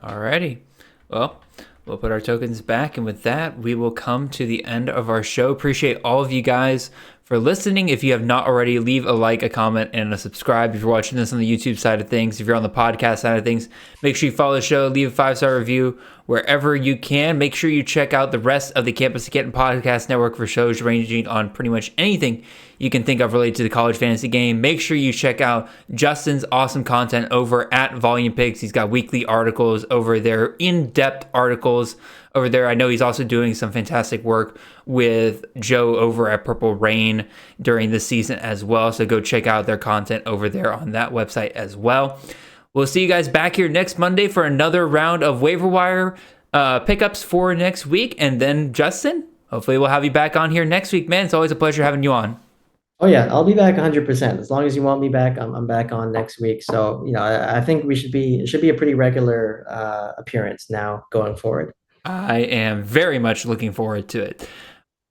alrighty, well. We'll put our tokens back, and with that, we will come to the end of our show. Appreciate all of you guys for listening. If you have not already, leave a like, a comment, and a subscribe. If you're watching this on the YouTube side of things, if you're on the podcast side of things, make sure you follow the show, leave a 5-star review wherever you can. Make sure you check out the rest of the Campus to Canton podcast network for shows ranging on pretty much anything you can think of related to the college fantasy game. Make sure you check out Justin's awesome content over at Volume Picks. He's got weekly articles over there, in-depth articles over there. I know he's also doing some fantastic work with Joe over at Purple Rain during the season as well. So go check out their content over there on that website as well. We'll see you guys back here next Monday for another round of waiver wire pickups for next week. And then, Justin, hopefully we'll have you back on here next week, man. It's always a pleasure having you on. Oh yeah, I'll be back 100%. As long as you want me back, I'm back on next week. So, I think it should be a pretty regular appearance now going forward. I am very much looking forward to it.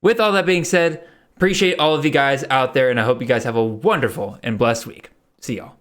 With all that being said, appreciate all of you guys out there, and I hope you guys have a wonderful and blessed week. See y'all.